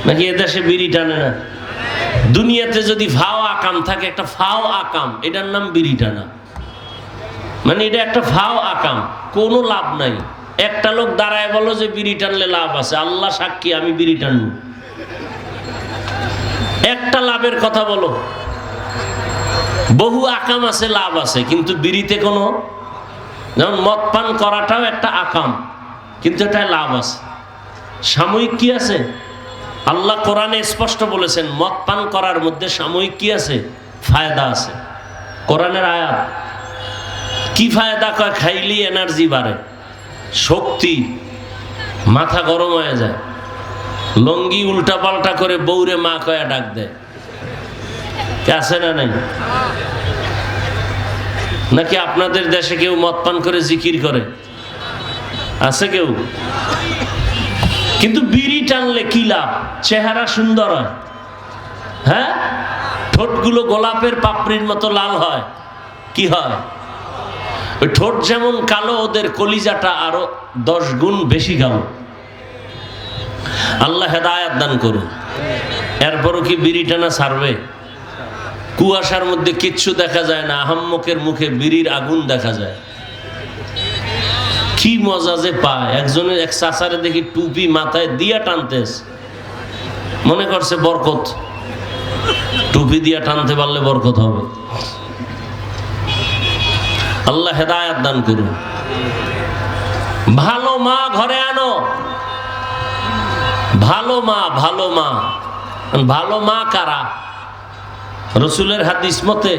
নাকি এদেশে বিড়ি টানে না? দুনিয়াতে যদি ফাও আকাম থাকে, একটা ফাও আকাম, এটার নাম বিড়ি টানা। মানে এটা একটা ফাও আকাম, কোনো লাভ নাই। একটা লোক দাঁড়ায় বলো যে বিড়ি টানলে লাভ আছে, আল্লাহ সাক্ষী আমি বিড়ি টানবো। একটা লাভের কথা বলো। বহু আকাম আছে, লাভ আছে, কিন্তু বিড়িতে কোনো যেমন মদ পান করাটাও একটা আকাম, কিন্তু এটাই লাভ আছে। সাময়িক কি আছে? আল্লাহ কোরআনে স্পষ্ট বলেছেন মদ পান করার মধ্যে সাময়িক কি আছে? ফায়দা আছে। কোরআনের আয়াত। কি ফায়দা? কয় খাইলি এনার্জি বাড়ে, শক্তি, মাথা গরম হয়ে যায়, লঙ্গি উল্টা পাল্টা করে বউরে মা কয়া ডাক দেয়। আছে না নাই? নাকি আপনাদের দেশে কেউ মদ পান করে জিকির করে? আছে কেউ? কিন্তু বিড়ি টানলে কি লাভ? চেহারা সুন্দর হয়, হ্যাঁ, ঠোঁটগুলো গোলাপের পাপড়ির মতো লাল হয়। কি হয়? ওই ঠোঁট যেমন কালো, ওদের কলিজাটা আরো 10 গুণ বেশি কালো। আল্লাহ হেদায়েত দান করুন। এরপরও কি বিড়ি টানা ছাড়বে? কুয়াশার মধ্যে কিচ্ছু দেখা যায় না, আহাম্মকের মুখে বিড়ির আগুন দেখা যায়। কি মজা যে পায়। একজনের এক চাচারে দেখি টুপি মাথায় দিয়া টানতেস, মনে করছে বরকত, টুপি দিয়া টানতে পারলে বরকত হবে। আল্লাহ হেদায়েত দান করুন। ভালো মা ঘরে আনো। ভালো মা, ভালো মা। ভালো মা কারা? রসুলের হাদিস মতে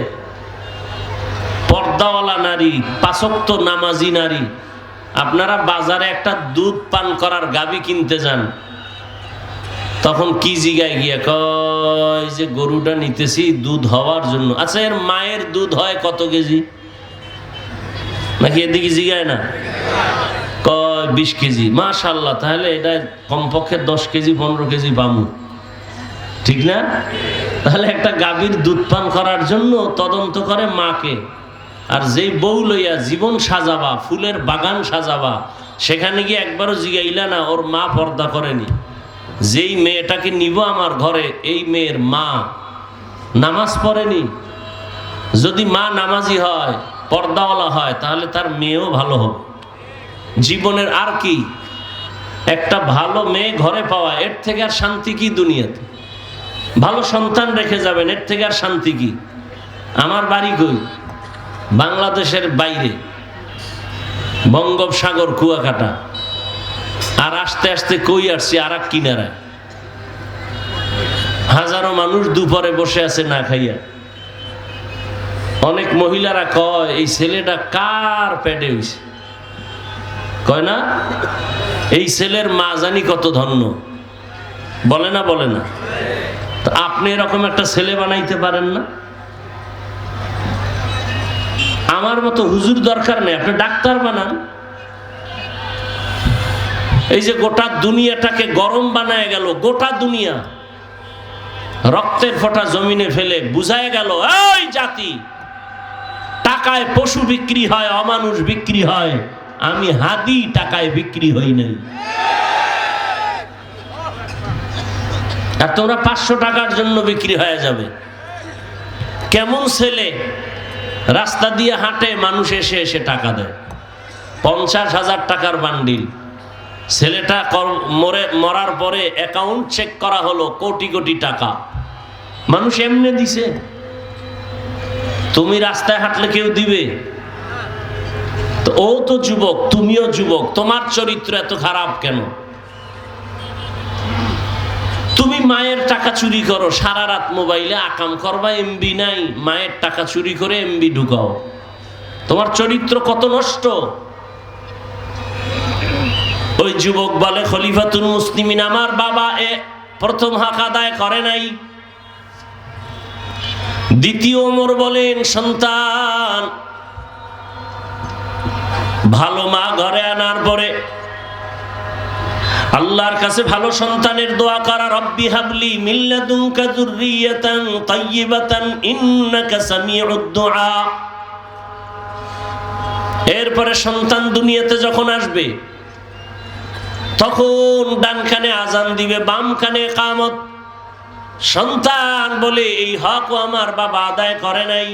পর্দাওয়ালা নারী, 5 ওয়াক্ত নামাজি নারী। আপনারা বাজারে একটা দুধ পান করার গাভী কিনতে যান, তখন কি জিগায় গিয়া কয় যে গরুটা নিতেছি দুধ হওয়ার জন্য। আচ্ছা, এর মায়ের দুধ হয় কত কেজি? নাকি এদিকে জিগায় না? কয় 20 কেজি। মাশাআল্লাহ, তাহলে এটা কমপক্ষে 10 কেজি 15 কেজি পামু, ঠিক না? তাহলে একটা গাভীর দুধ পান করার জন্য তদন্ত করে মাকে। আর যেই বউ লইয়া জীবন সাজাবা, ফুলের বাগান সাজাবা, সেখানে গিয়ে একবারও জিগাইলা না ওর মা পর্দা করেনি? যেই মেয়েটাকে নিব আমার ঘরে, এই মেয়ের মা নামাজ পড়েনি। যদি মা নামাজি হয়, পর্দাওয়ালা হয়, তাহলে তার মেয়েও ভালো হবে। জীবনের আর কি? একটা ভালো মেয়ে ঘরে পাওয়া, এর থেকে আর শান্তি কি দুনিয়াতে? ভালো সন্তান রেখে যাবেন, এর থেকে আর শান্তি কি? আমার বাড়ি কই? বাংলাদেশের বাইরে, বঙ্গোপসাগর, কুয়াকাটা। আর আস্তে আস্তে কই আসছি? আর এক কিনারায়। হাজারো মানুষ দুপুরে বসে আছে না খাইয়া। অনেক মহিলারা কয় এই ছেলেটা কার পেটে হইছে? কয় না, এই ছেলের মা জানি কত ধন্য। বলে না? বলে না? তো আপনি এরকম একটা ছেলে বানাইতে পারেন না? আমার মতো হুজুর দরকার নেই, আপনি ডাক্তার বানান। এই যে গোটা দুনিয়াটাকে গরম বানায় গেল, গোটা দুনিয়া রক্তের ফোঁটা জমিনে ফেলে বুঝায় গেল এই জাতি, টাকায় পশু বিক্রি হয়, অমানুষ বিক্রি হয়, আমি হাদি টাকায় বিক্রি হই নাই। আর তোমরা 500 টাকার জন্য বিক্রি হয়ে যাবে। কেমন ছেলে রাস্তা দিয়ে হাঁটে, মানুষ এসে এসে টাকা দেয়, 50,000 টাকার বান্ডিল। ছেলেটা মরার পরে অ্যাকাউন্ট চেক করা হলো, কোটি কোটি টাকা। মানুষ এমনি দিছে। তুমি রাস্তায় হাঁটলে কেউ দিবে? তো ও তো যুবক, তুমিও যুবক, তোমার চরিত্র এত খারাপ কেন? তুমি মায়ের টাকা চুরি করো, সারা রাত মোবাইলে আকাম করবা, এমবি নাই, মায়ের টাকা চুরি করে এমবি ঢুকাও। তোমার চরিত্র কত নষ্ট। ওই যুবক বলে খলিফাতুল মুসলিমিন, আমার বাবা প্রথম হক আদায় করে নাই। দ্বিতীয় ওমর বলেন, সন্তান ভালো মা ঘরে আনার পরে আল্লাহর কাছে ভালো সন্তানের দোয়া করা, রব্বি হাবলি মিন লাদুনকা যুররিয়াতান তাইয়্যিবাতান ইন্নাকা সামিউদ দুআ। এরপরে সন্তান দুনিয়াতে যখন আসবে, তখন ডান কানে আজান দিবে, বাম কানে ইকামত। সন্তান বলে এই হক আমার বাবা আদায় করে নাই।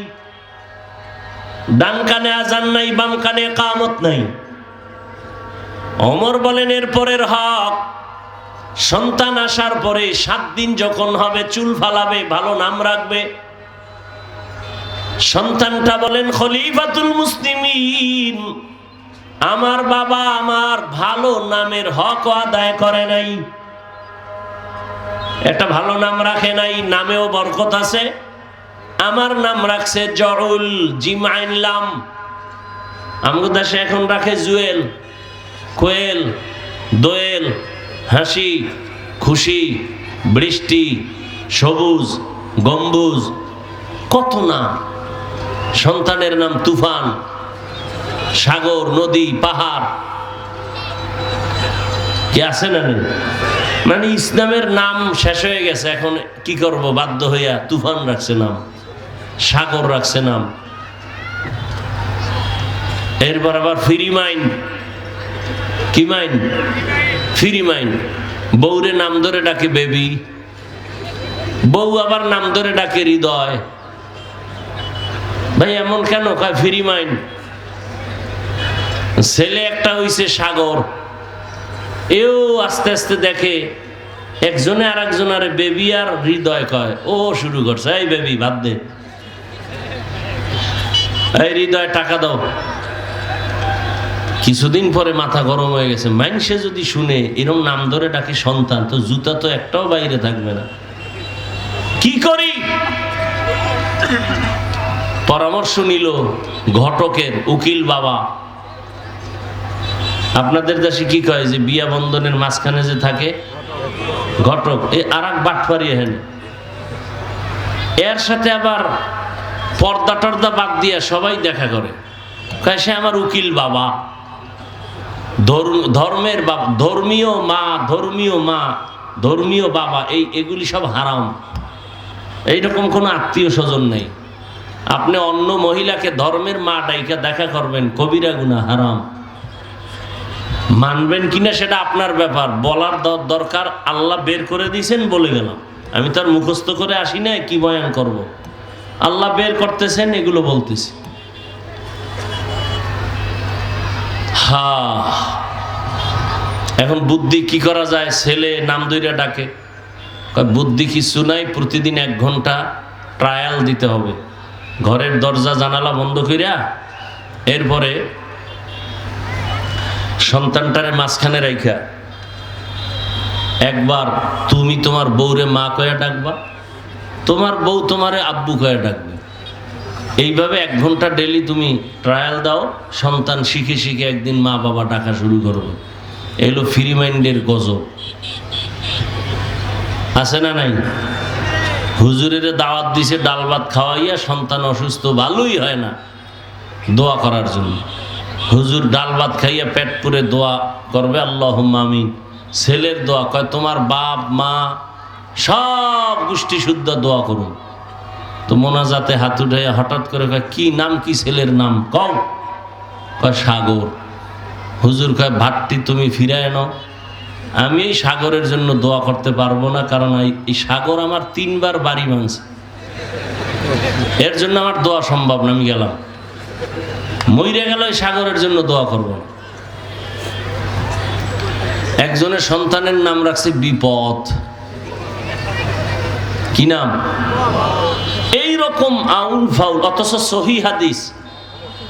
ডান কানে আজান নাই, বাম কানে ইকামত নাই। ওমর বলেন এরপরের হক, সন্তান আসার পরে 7 দিন যখন হবে চুল ফালাবে, ভালো নাম রাখবে। সন্তানটা বলেন খলিফাতুল মুসলিমিন, আমার বাবা আমার ভালো নামের হক আদায় করে নাই, একটা ভালো নাম রাখে নাই, নামেও বরকত আছে। আমার নাম রাখছে জরুল, জিম আইন লাম। আমাদের দেশে এখন রাখে জুয়েল, কোয়েল, দোয়েল, হাসি, খুশি, বৃষ্টি, সবুজ, গম্বুজ, কত নাম। সন্তানের নাম তুফান, সাগর, নদী, পাহাড়, কি আছে না নেই? মানে ইসলামের নাম শেষ হয়ে গেছে, এখন কি করব, বাধ্য হইয়া তুফান রাখছে নাম, সাগর রাখছে নাম। এরপর আবার ফ্রি মাইন্ড, কি মাইন্ড? Free mind. বউরে নাম ধরে ডাকে বেবি, বউ আবার নাম ধরে ডাকে হৃদয়। ভাই এমন কেন? কয় ফ্রি মাইন্ড। ছেলে একটা হইছে সাগর, এও আস্তে আস্তে দেখে একজনে আর একজনের বেবি আর হৃদয় কয়, ও শুরু করছে, এই বেবি বাদ দে, এই হৃদয় টাকা দাও। কিছুদিন পরে মাথা গরম হয়ে গেছে, মানুষে যদি শুনে এরকম নাম ধরে ডাকে সন্তান, তো জুতা তো একটাও বাইরে থাকবে না, কি করি? পরামর্শ নিল ঘটকের, উকিল বাবা। আপনাদের দেশে কি কয় যে বিয়া বন্ধনের মাঝখানে যে থাকে ঘটক, আর এক বাটপারি। হেন এর সাথে আবার পর্দা টর্দা বাদ দিয়া সবাই দেখা করে, কয় সে আমার উকিল বাবা, ধর্মের বাবা, ধর্মীয় মা, ধর্মীয় মা, ধর্মীয় বাবা, এগুলি সব হারাম। এইরকম কোনো আত্মীয় স্বজন নেই। আপনি অন্য মহিলাকে ধর্মের মা ডাইকা দেখা করবেন, কবিরা গুনাহ, হারাম। মানবেন কিনা সেটা আপনার ব্যাপার, বলার দরকার আল্লাহ বের করে দিয়েছেন, বলে গেলাম। আমি তার মুখস্থ করে আসি না, কি বয়ান করব? আল্লাহ বের করতেছেন, এগুলো বলতেছি। এখন বুদ্ধি কি করা যায়? ছেলে নাম ধইরা ডাকে, বুদ্ধি কিছু নাই, প্রতিদিন 1 ঘন্টা ট্রায়াল দিতে হবে, ঘরের দরজা জানালা বন্ধ কইরা। এরপরে সন্তানটারে মাঝখানে রাইখা একবার তুমি তোমার বউরে মা কয়া ডাকবা, তোমার বউ তোমারে আব্বু কয়া ডাকবে। এইভাবে 1 ঘন্টা ডেলি তুমি ট্রায়াল দাও, সন্তান শিখে শিখে একদিন মা বাবা ডাকা শুরু করবে। এগুলো ফ্রি মাইন্ডের গজব। আছে না নাই? হুজুরের দাওয়াত দিছে ডাল ভাত খাওয়াইয়া, সন্তান অসুস্থ, ভালোই হয় না, দোয়া করার জন্য। হুজুর ডাল ভাত খাইয়া পেট পুরে দোয়া করবে, আল্লাহুম্মা আমিন। ছেলের দোয়া, কয় তোমার বাপ মা সব গোষ্ঠী শুদ্ধ দোয়া করুন। তো মোনাজাতে হাত উঠাইয়া হঠাৎ করে কয়, কি নাম, কি ছেলের নাম কও? কয় সাগর। হুজুর কয়, ভাতটি তুমি ফিরায় নাও, আমি এই সাগরের জন্য দোয়া করতে পারবো না, কারণ এই সাগর আমার 3 বার বাড়ি ভাঙছে, এর জন্য আমার দোয়া সম্ভব না, আমি গেলাম। মইরে গেল, এই সাগরের জন্য দোয়া করব না। একজনের সন্তানের নাম রাখছে বিপদ। কি নাম? এইরকম আউল ফাউল, অথচ সহি হাদিস,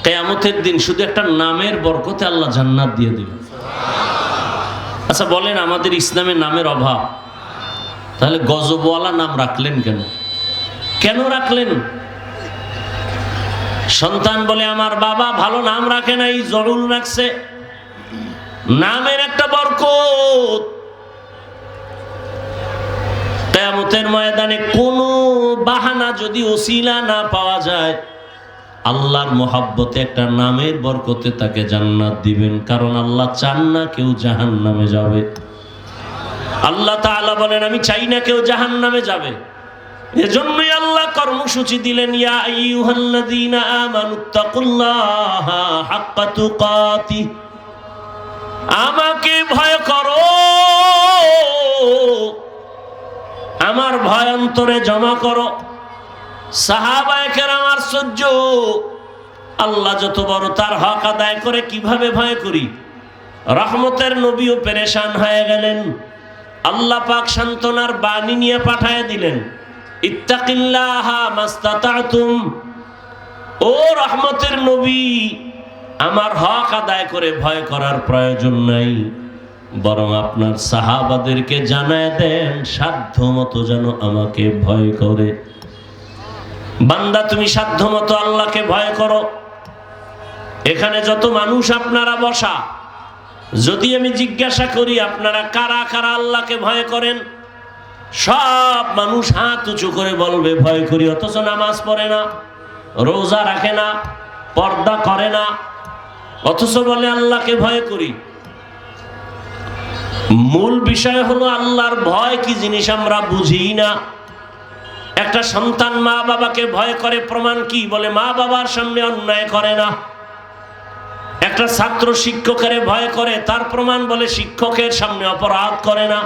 কিয়ামতের দিন শুধু একটা নামের বরকতে আল্লাহ জান্নাত দিয়ে দিবেন। আচ্ছা বলেন, আমাদের ইসলামে নামের অভাব, তাহলে গজবওয়ালা নাম রাখলেন কেন? কেন রাখলেন? সন্তান বলে আমার বাবা ভালো নাম রাখে নাই, জরুল রাখছে। নামের একটা বরকত। কিয়ামতের ময়দানে কোনো বাহানা যদি ওসিলা না পাওয়া যায়, আল্লাহর মহাব্বতে একটা নামের বরকতে তাকে জান্নাত দিবেন। কারণ আল্লাহ চান না কেউ জাহান্নামে যাবে। আল্লাহ তাআলা বলেন, আমি চাই না কেউ জাহান্নামে যাবে। এজন্যই আল্লাহ কর্মসূচি দিলেন, ইয়া আইয়ুহাল্লাযীনা আমানুত্তাকুল্লাহা হাক্কা তুকাতিহ, আমাকে ভয় করো, আমার ভয় অন্তরে জমা করো। সাহাবায়ে কেরাম আশ্চর্য, আল্লাহ যত বড়, তার হক আদায় করে কিভাবে ভয় করি? রহমতের নবীও পেরেশান হয়ে গেলেন। আল্লাহ পাক সান্ত্বনার বাণী নিয়ে পাঠায় দিলেন, ইত্তাকিল্লাহা মাস্তাতাতুম। ও রহমতের নবী, আমার হক আদায় করে ভয় করার প্রয়োজন নাই, বরং আপনার সাহাবাদেরকে জানায় দেন সাধ্য মতো যেন আমাকে ভয় করে। বান্দা তুমি সাধ্য মতো আল্লাহকে ভয় করো। এখানে যত মানুষ আপনারা বসা, যদি আমি জিজ্ঞাসা করি আপনারা কারা কারা আল্লাহকে ভয় করেন, সব মানুষ হাত উঁচু করে বলবে ভয় করি, অথচ নামাজ পড়ে না, রোজা রাখে না, পর্দা করে না, অথচ বলে আল্লাহকে ভয় করি। মূল বিষয় হলো আল্লাহর ভয় কি জিনিস আমরা বুঝি না। একটা সন্তান মা বাবাকে ভয় করে, প্রমাণ কি? বলে মা বাবার সামনে অন্যায় করে না। একটা ছাত্র শিক্ষকের ভয় করে, তার প্রমাণ বলে শিক্ষকের সামনে অপরাধ করে না।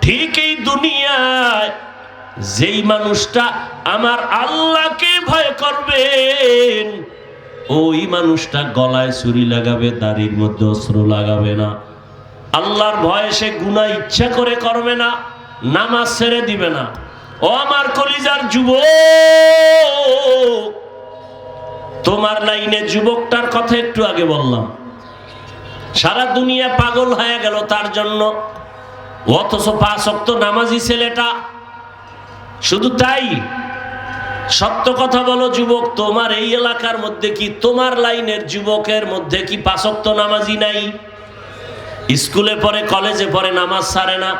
ঠিক এই দুনিয়ায় যেই মানুষটা আমার আল্লাহকে ভয় করবেন, ওই মানুষটা গলায় ছুরি লাগাবে, দাড়ির মধ্যে অস্ত্র লাগাবে না। আল্লাহর ভয়ে সে গুনাহ ইচ্ছা করে করবে না, নামাজ ছেড়ে দিবে না। ও আমার কলিজার যুবক, তোমার লাইনে যুবকটার কথা একটু আগে বললাম, সারা দুনিয়া পাগল হয়ে গেল তার জন্য, অথচ 5 ওয়াক্ত নামাজি ছেলেটা। শুধু তাই, সত্য কথা বলো যুবক, তোমার এই এলাকার মধ্যে কি, তোমার লাইনের যুবকের মধ্যে কি 5 ওয়াক্ত নামাজি নাই? স্কুলে পড়ে, কলেজে পড়ে, নামাজ ছাড়ে না,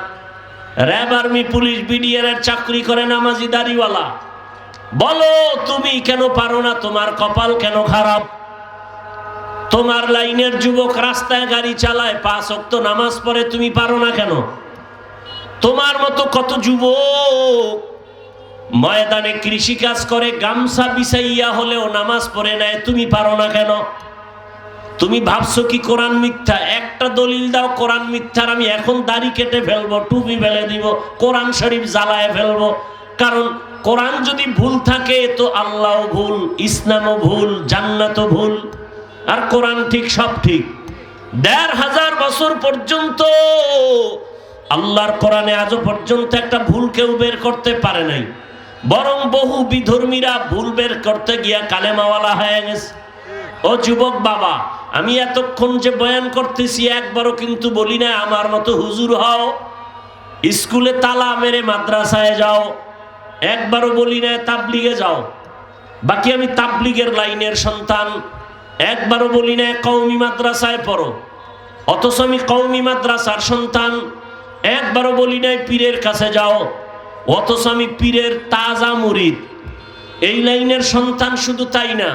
র্যাব, আর্মি, পুলিশ, বিডিআর এর চাকরি করে, নামাজি দাড়িওয়ালা। বলো তুমি কেন পারো না? তোমার কপাল কেন খারাপ? তোমার লাইনের যুবক রাস্তায় গাড়ি চালায়, 5 ওয়াক্ত নামাজ পড়ে, তুমি পারো না কেন? তোমার মতো কত যুবক ময়দানে কৃষি কাজ করে, গামছা বিছাইয়া হলেও নামাজ পড়ে নেয়, তুমি পারো না কেন? তুমি ভাবছো কি কোরআন মিথ্যা? একটা দলিল দাও কোরআন মিথ্যার, আমি এখন দাড়ি কেটে ফেলবো, টুপি ফেলে দিব, কোরআন শরীফ জ্বালায় ফেলবো। কারণ কোরআন যদি ভুল থাকে তো আল্লাহও ভুল, ইসলামও ভুল, জান্নাতও ভুল, আর কোরআন ঠিক, সব ঠিক। 1500 বছর পর্যন্ত আল্লাহর কোরআনে আজও পর্যন্ত একটা ভুল কেউ বের করতে পারে নাই, বরং বহু বিধর্মীরা ভুল বের করতে গিয়া কালেমাওয়ালা হয়ে গেছে। ও যুবক বাবা, আমি এতক্ষণ যে বয়ান করতেছি একবারও কিন্তু বলি না আমার মতো হুজুর হও, স্কুলে তালা মেরে মাদ্রাসায় যাও, একবারও বলি না তাবলিগে যাও। বাকি আমি তাবলিগের লাইনের সন্তান, একবারও বলি না কওমি মাদ্রাসায় পড়ো, অথচ আমি কওমি মাদ্রাসার সন্তান। একবারও বলি নাই পীরের কাছে যাও, অথচ আমি পীরের তাজা মুরিদ। এই লাইনের সন্তান। শুধু তাই না,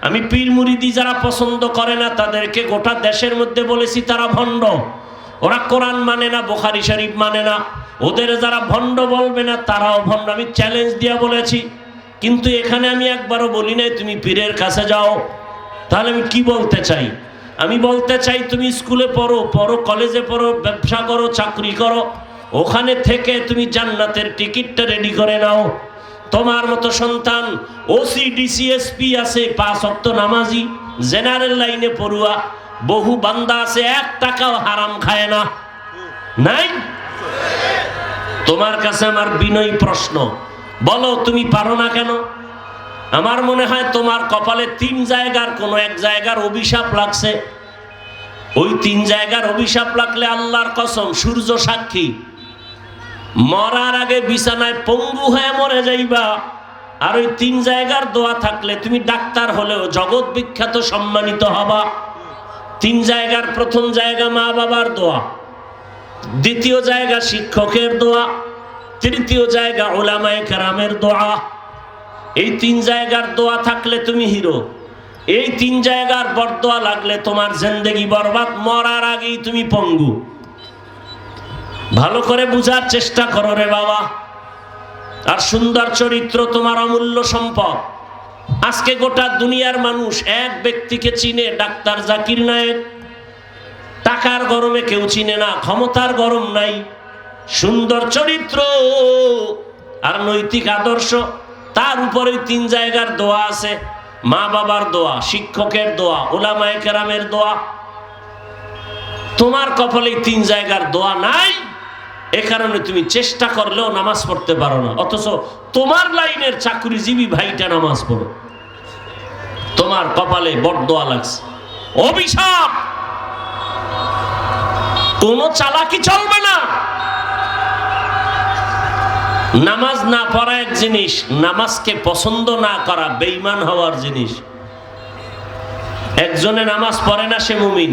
আমি পীর মুরিদি যারা পছন্দ করে না তাদেরকে গোটা দেশের মধ্যে বলেছি তারা ভণ্ড, ওরা কোরআন মানে না, বুখারী শরীফ মানে না, ওদের যারা ভণ্ড বলবে না তারাও ভণ্ড, আমি চ্যালেঞ্জ দিয়ে বলেছি। কিন্তু এখানে আমি একবারও বলি নাই তুমি পীরের কাছে যাও। তাহলে আমি কি বলতে চাই? আমি বলতে চাই তুমি স্কুলে পড়ো, কলেজে পড়ো, ব্যবসা করো, চাকরি করো, ওখানে থেকে তুমি জান্নাতের টিকিটটা রেডি করে নাও। তোমার মতো সন্তান ওসি, ডিসি, এসপি আছে, 5 ওয়াক্ত নামাজি, জেনারেল লাইনে পড়ুয়া বহু বান্দা আছে, 1 টাকাও হারাম খায় না, নাই? তোমার কাছে আমার বিনয়ী প্রশ্ন, বলো তুমি পারো না কেন? আমার মনে হয় তোমার কপালে 3 জায়গার কোনো এক জায়গার অভিশাপ লাগছে। ওই 3 জায়গার অভিশাপ লাগলে আল্লাহর কসম, সূর্য সাক্ষী, মরার আগে বিছানায় পঙ্গু হয়ে মরে যাইবা। আর ওই 3 জায়গার দোয়া থাকলে তুমি ডাক্তার হলেও জগৎ বিখ্যাত সম্মানিত হবা। 3 জায়গার প্রথম জায়গা মা বাবার দোয়া, দ্বিতীয় জায়গা শিক্ষকের দোয়া, তৃতীয় জায়গা উলামায়ে কেরামের দোয়া। এই 3 জায়গার দোয়া থাকলে তুমি হিরো। এই 3 জায়গার বরদোয়া লাগলে তোমার জিন্দেগি বরবাদ, মরার আগেই তুমি পঙ্গু। ভালো করে বুঝার চেষ্টা করো রে বাবা। আর সুন্দর চরিত্র তোমার অমূল্য সম্পদ। আজকে গোটা দুনিয়ার মানুষ এক ব্যক্তিকে চিনে, ডাক্তার জাকির নায়েক। টাকার গরমে কেউ চিনে না, ক্ষমতার গরম নাই, সুন্দর চরিত্র আর নৈতিক আদর্শ, তার উপরে 3 জায়গার দোয়া আছে, মা বাবার দোয়া, শিক্ষকের দোয়া, উলামায়ে কেরামের দোয়া। তোমার কপালে 3 জায়গার দোয়া নাই, এ কারণে তুমি চেষ্টা করলেও নামাজ পড়তে পারো না, অথচ তোমার লাইনের চাকরিজীবী ভাইটা নামাজ পড়ো। তোমার কপালে বরদোয়া লাগছে, অভিশাপ। কোনো চালাকি চলবে না। নামাজ না পড়া এক জিনিস, নামাজকে পছন্দ না করা বেঈমান হওয়ার জিনিস। একজনে নামাজ পড়ে না সে মুমিন,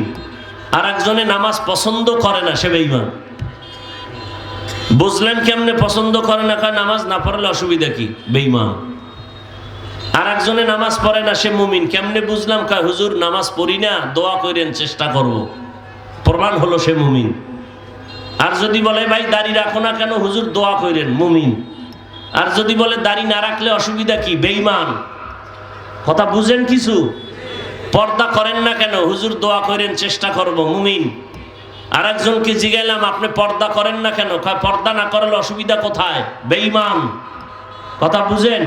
আর একজনে নামাজ পছন্দ করে না সে বেঈমান। বুঝলেন কেমনে পছন্দ করে না? কয় নামাজ না পড়লে অসুবিধা কি? বেঈমান। আর একজনে নামাজ পড়ে না সে মুমিন। কেমনে বুঝলাম? কয় হুজুর নামাজ পড়ি না, দোয়া করেন, চেষ্টা করব। প্রমাণ হলো সে মুমিন। আর যদি বলে ভাই দাড়ি রাখো না কেন? হুজুর দোয়া করেন, মুমিন। আর যদি বলে দাড়ি না রাখলে অসুবিধা কি? বেঈমান। কথা বুঝেন কিছু? পর্দা করেন না কেন? হুজুর দোয়া করেন, চেষ্টা করব, মুমিন। আর একজনকে জিজ্ঞাইলাম আপনি পর্দা করেন না কেন? কয় পর্দা না করলে অসুবিধা কোথায়? বেঈমান। কথা বুঝেন?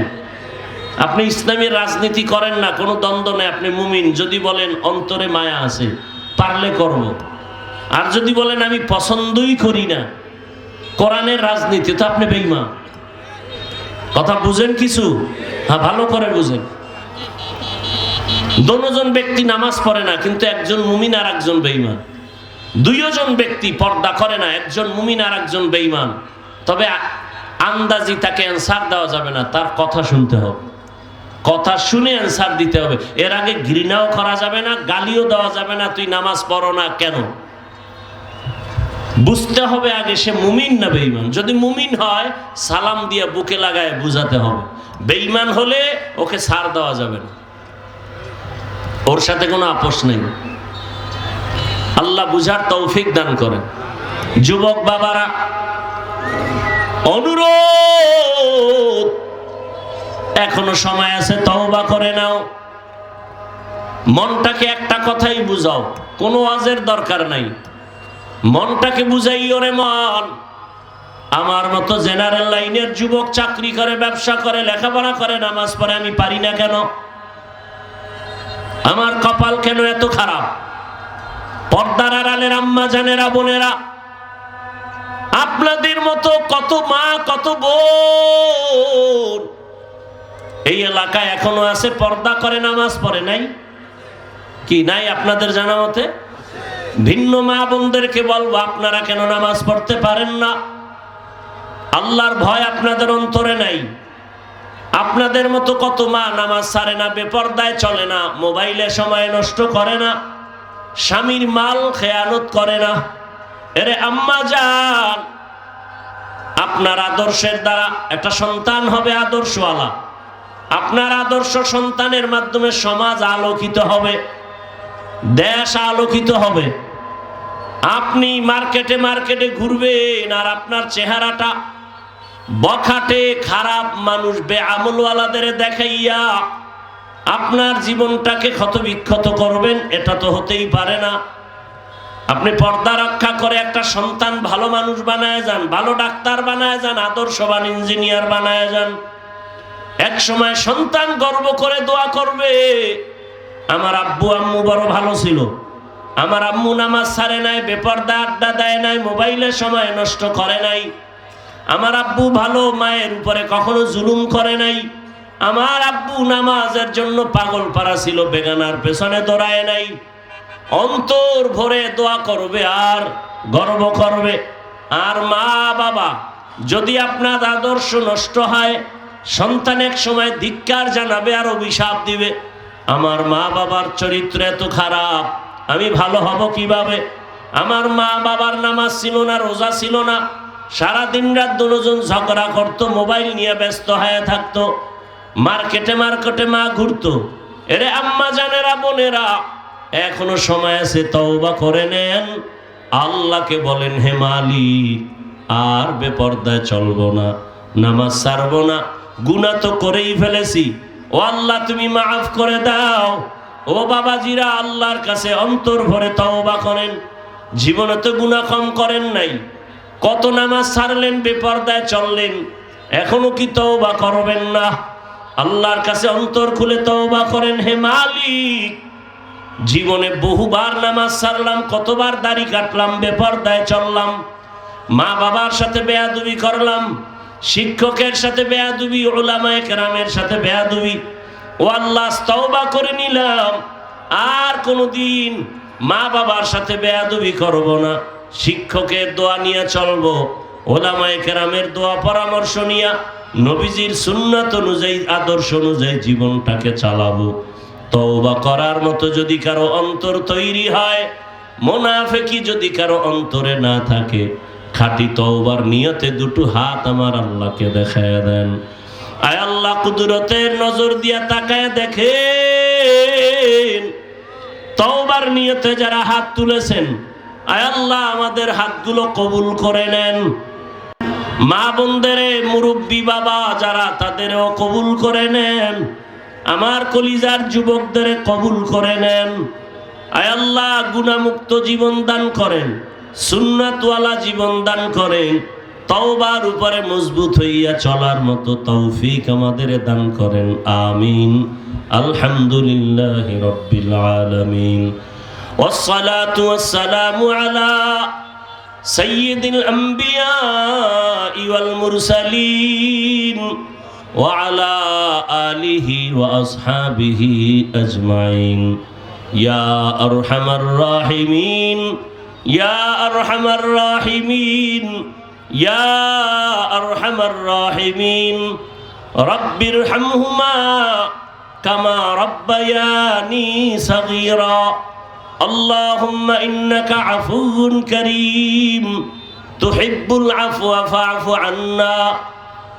আপনি ইসলামের রাজনীতি করেন না, কোনো দ্বন্দ্ব নেই, আপনি মুমিন। যদি বলেন অন্তরে মায়া আছে, পারলে করব। আর যদি বলেন আমি পছন্দই করি না, কোরআনের রাজনীতি, তো আপনি বেঈমান। কথা বুঝেন কিছু? হ্যাঁ, ভালো করে বুঝেন। দুজন ব্যক্তি নামাজ পড়ে না, কিন্তু একজন মুমিন আর একজন বেঈমান। দুইজন ব্যক্তি পর্দা করে না, একজন মুমিন আর একজন বেঈমান। তবে আন্দাজি তাকে অ্যান্সার দেওয়া যাবে না, তার কথা শুনতে হবে, কথা শুনে অ্যান্সার দিতে হবে। এর আগে ঘৃণাও করা যাবে না, গালিও দেওয়া যাবে না, তুই নামাজ পড়ো না কেন। বুঝতে হবে আগে সে মুমিন না বেঈমান। যদি মুমিন হয় সালাম দিয়ে বুকে লাগায় বুঝাতে হবে। বেঈমান হলে ওকে ছাড় দেওয়া যাবে না, ওর সাথে কোনো আপোষ নেই। আল্লাহ বুঝার তৌফিক দান করেন। যুবক বাবারা, অনুরোধ, এখনো সময় আছে, তওবা করে নাও। মনটাকে একটা কথাই বুঝাও, কোনো ওয়াজের দরকার নাই। মনটাকে বুঝাই, ওরে মন, আমার মতো জেনারেল লাইনের যুবক চাকরি করে, ব্যবসা করে, লেখাপড়া করে, নামাজ পড়ে, আমি পারি না কেন? আমার কপাল কেন এত খারাপ? পর্দার আড়ালের আম্মা জানেরা, বোনেরা, আপনাদের মতো কত মা, কত বোন এই এলাকায় এখনো আছে, পর্দা করে, নামাজ পড়ে নাই। কি নাই আপনাদের জানা মতে? ভিন্ন মা বোনদেরকে বলবো, আপনারা কেন নামাজ পড়তে পারেন না? আল্লাহর ভয় আপনাদের অন্তরে নাই। আপনাদের মতো কত মা নামাজ ছাড়ে না, বেপর্দায় চলে না, মোবাইলে সময় নষ্ট করে না, স্বামীর মাল খেয়ানত করে না। এরে আম্মা জান, আপনার আদর্শের দ্বারা একটা সন্তান হবে আদর্শওয়ালা। আপনার আদর্শ সন্তানের মাধ্যমে সমাজ আলোকিত হবে, দেশ আলোকিত হবে। আপনি মার্কেটে মার্কেটে ঘুরবেন আর আপনার চেহারাটা বখাটে, খারাপ মানুষ, বেআমলওয়ালাদের দেখাইয়া আপনার জীবনটাকে ক্ষতবিক্ষত করবেন, এটা তো হতেই পারে না। আপনি পর্দা রক্ষা করে একটা সন্তান ভালো মানুষ বানায় যান, ভালো ডাক্তার বানায় যান, আদর্শবান ইঞ্জিনিয়ার বানায় যান। এক সময় সন্তান গর্ব করে দোয়া করবে, আমার আব্বু আম্মু বড় ভালো ছিল, আমার আম্মু নামাজ ছাড়ে নাই, বেপর্দা আড্ডা দেয় নাই, মোবাইলে সময় নষ্ট করে নাই, আমার আব্বু ভালো, মায়ের উপরে কখনো জুলুম করে নাই, আমার আব্বু নামাজের জন্য পাগল পারা ছিল, বেগানার পেছনে দৌড়ায় নাই। অন্তর ভরে দোয়া করবে আর গর্ব করবে। আর মা বাবা, যদি আপনার আদর্শ নষ্ট হয়, সন্তান এক সময় ধিক্কার জানাবে আর অভিশাপ দিবে, আমার মা বাবার চরিত্র এত খারাপ, আমি ভালো হব কিভাবে? আমার মা বাবার নামাজ ছিল না, রোজা ছিল না, সারাদিন রাত দুজন ঝগড়া করতো, মোবাইল নিয়ে ব্যস্ত হয়ে থাকতো, মার্কেটে মার্কেটে মা ঘুরতো। এরে আম্মা জানেরা, বোনেরা, এখনো সময় আছে, তওবা করে নেন। আল্লাহকে বলেন, হে মালিক, আর বেপর্দায় চলবো না, নামাজ ছাড়বো না, গুনাহ তো করেই ফেলেছি, ও আল্লাহ তুমি মাফ করে দাও। ও বাবাজিরা, আল্লাহর কাছে অন্তর ভরে তওবা করেন। জীবনে তো গুনাহ কম করেন নাই, কত নামাজ ছাড়লেন, বেপর্দায় চললেন, এখনো কি তওবা করবেন না? আল্লাহর কাছে অন্তর খুলে তওবা করেন। হে মালিক, জীবনে বহুবার নামাজ ছাড়লাম, কতবার দাড়ি কাটলাম, বেপর্দায় চললাম, মা বাবার সাথে বেয়াদবি করলাম, শিক্ষকের সাথে বেয়াদবি, উলামায়ে কেরামের সাথে বেয়াদবি, ও আল্লাহ তওবা করে নিলাম, আর কোনোদিন মা বাবার সাথে বেয়াদবি করব না, শিক্ষকের দোয়া নিয়ে চলবো, ওলামায়ে কেরামের দোয়া পরামর্শ নিয়ে নবীজির সুন্নাত অনুযায়ী আদর্শ অনুযায়ী জীবনটাকে চালাবো। তওবা করার মতো যদি কারো অন্তর তৈরি হয়, মুনাফিকি যদি কারো অন্তরে না থাকে, খাঁটি তওবার নিয়তে দুটো হাত আমার আল্লাহকে দেখায় দেন। আয় আল্লাহ কুদরতের নজর দিয়া তাকায় দেখেন, তওবার নিয়তে যারা হাত তুলেছেন, আয় আল্লাহ আমাদের হাতগুলো কবুল করে নেন। মা বোনদেরে, মুরব্বী বাবা যারা, তাদেরও কবুল করে নেন। আমার কলিজার যুবকদের কবুল করে নেন। আয় আল্লাহ গুনাহমুক্ত জীবন দান করেন, সুন্নাতওয়ালা জীবন দান করেন, তওবার উপরে মজবুত হইয়া চলার মতো তৌফিক আমাদের দান করেন। আমিন। আলহামদুলিল্লাহি রাব্বিল আলামিন। والصلاة والسلام على سيد الأنبياء والمرسلين وعلى آله وأصحابه أجمعين يا أرحم الراحمين يا أرحم الراحمين يا أرحم الراحمين رب ارحمهما كما ربياني صغيرا اللهم إنك عفو كريم تحب العفو فاعف عنا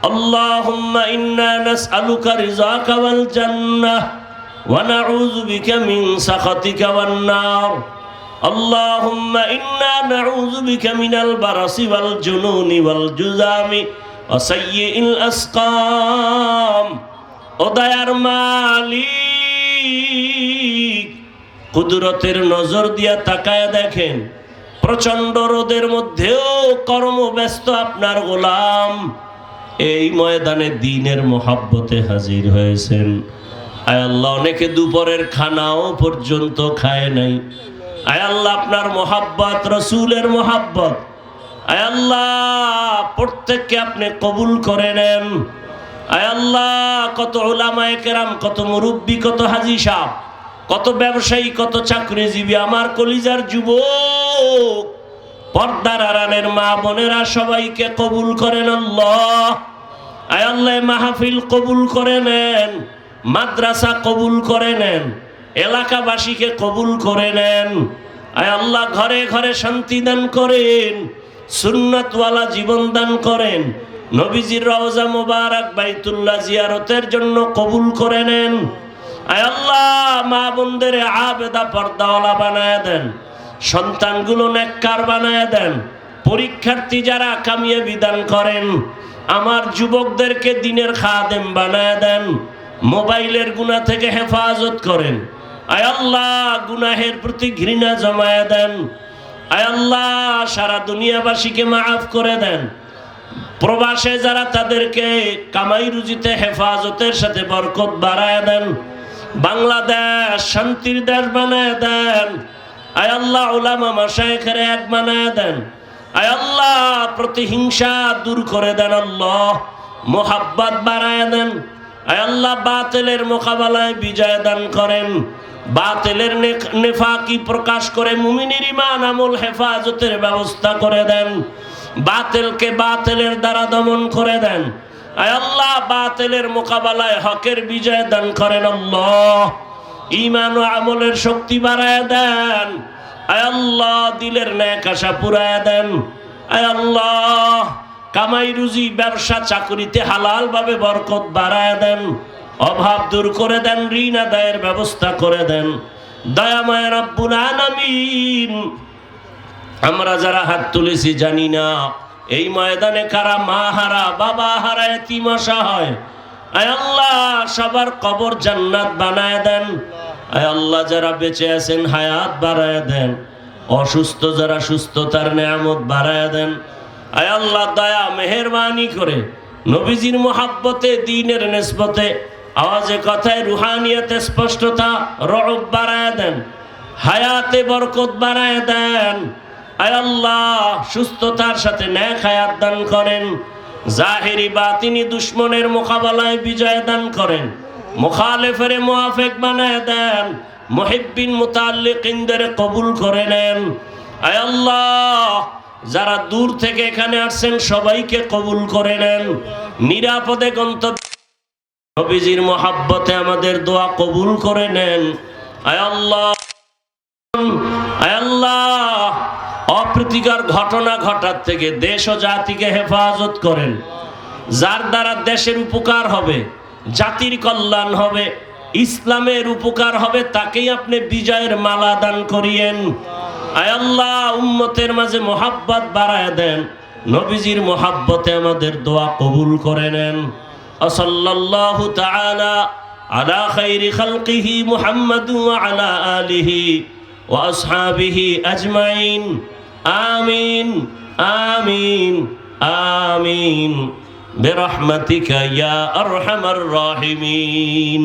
اللهم إنا نسألك رضاك والجنة ونعوذ بك من سخطك والنار اللهم إنا نعوذ بك من البرص والجنون والجذام وسيء الأسقام ওদায়ার মালিক, কুদরতের নজর দিয়া তাকায় দেখেন, প্রচন্ড রোদের মধ্যেও কর্মব্যস্ত আপনার গোলাম এই ময়দানে দ্বীনের মোহাব্বতে হাজির হয়েছেন। আয় আল্লাহ অনেকে দুপুরের খানাও পর্যন্ত খায় নাই। আয় আল্লাহ আপনার মোহাব্বত, রসুলের মোহাব্বত, আয় আল্লাহ প্রত্যেককে আপনি কবুল করে নেন। আয় আল্লাহ কত উলামায়ে কেরাম, কত মুরব্বী, কত হাজী সাহেব, কত ব্যবসায়ী, কত চাকরিজীবী, আমার কলিজার যুবক, পর্দার আড়ালের মা বোনেরা সবাইকে কবুল করেন আল্লাহ। আয় আল্লাহ মাহফিল কবুল করে নেন, মাদ্রাসা কবুল করে নেন, এলাকাবাসীকে কবুল করে নেন। আয় আল্লাহ ঘরে ঘরে শান্তি দান করেন, সুন্নাতওয়ালা জীবন দান করেন, নবীজির রওজা মুবারক বাইতুল্লাহ জিয়ারতের জন্য কবুল করে নেন। আয় আল্লাহ মা বোনদের আবেদা পর্দাওয়ালা বানায় দেন, সন্তানগুলো নেককার বানায় দেন, পরীক্ষার্থী যারা কামিয়াবি দান করেন, আমার যুবকদেরকে দ্বীনের খাদেম বানায় দেন, মোবাইলের গুনাহ থেকে হেফাজত করেন। আয় আল্লাহ গুনাহের প্রতি ঘৃণা জমায় দেন। আয় আল্লাহ সারা দুনিয়াবাসীকে মাফ করে দেন। প্রবাসে যারা, তাদেরকে কামাই রুজিতে হেফাজতের সাথে বরকত বাড়ায় দেন। বাংলাদেশ শান্তির দেশ বানায় দেন। আয় আল্লাহ উলামা মাশায়েখের এক বানায় দেন। আয় আল্লাহ প্রতিহিংসা দূর করে দেন। আল্লাহ মোহাব্বত বাড়ায় দেন। আয় আল্লাহ বাতিলের মোকাবেলায় বিজয় দান করেন। বাতিলের নেফাকি প্রকাশ করে মুমিনের ঈমান আমল হেফাজতের ব্যবস্থা করে দেন। বাতিলকে বাতিলের দ্বারা দমন করে দেন। আয় আল্লাহ বাতিলের মোকাবেলায় হকের বিজয় দান করেন। আল্লাহ ঈমান ও আমলের শক্তি বাড়ায় দেন। আয় আল্লাহ দিলের নেক আশা পুরায় দেন। আয় আল্লাহ কামাই রুজি, ব্যবসা, চাকরিতে হালাল ভাবে বরকত বাড়ায় দেন। অভাব দূর করে দেন, ঋণ আদায়ের ব্যবস্থা করে দেন। দয়াময় রব্বুল আলামিন, আমরা যারা হাত তুলেছি জানি না এই ময়দানে কারা মা হারা, বাবা হারা, এতিম অসহায়। আয় আল্লাহ সবার কবর জান্নাত বানায় দেন। আয় আল্লাহ যারা বেঁচে আছেন হায়াত বাড়ায় দেন, অসুস্থ যারা সুস্থতার নেয়ামত বাড়ায় দেন। আয় আল্লাহ দয়া মেহেরবানি করে নবীজির মোহাব্বতে, দ্বীনের নিসবতে, আওয়াজে কথায় রুহানিয়াতে স্পষ্টতা, রব বাড়ায় দেন, হায়াতে বরকত বাড়ায় দেন। আয় আল্লাহ সুস্থতার সাথে নেক হায়াত দান করেন। জাহেরি বাতিনি দুশ্মনের মোকাবেলায় বিজয় দান করেন। মুখালিফের মুআফিক বানায় দেন, মুহিব্বিন মুতাআল্লিকিনদের কবুল করে নেন। আয় আল্লাহ, যারা দূর থেকে এখানে আসছেন সবাইকে কবুল করে নেন, নিরাপদে গন্তব্য নবীজির মহাব্বতে আমাদের দোয়া কবুল করে নেন। আয় আল্লাহ, আয় আল্লাহ, অপ্রীতিকর ঘটনা ঘটার থেকে দেশ ও জাতিকে হেফাজত করেন। যার দ্বারা দেশের উপকার হবে, জাতির কল্যাণ হবে, ইসলামের উপকার হবে, তাকেই আপনি বিজয়ের মালা দান করিয়েন। আয় আল্লাহ, উম্মতের মাঝে মোহাব্বত বাড়ায় দেন, নবীজির মোহাব্বতে আমাদের দোয়া কবুল করে নেন। সাল্লাল্লাহু তাআলা আলা খাইরি খালকিহি মুহাম্মাদ ওয়া আলা আলিহি ওয়া আসহাবিহি আজমাইন। আমিন আমিন আমিন বিরহমাতিকা ইয়া আরহামার রাহিমিন।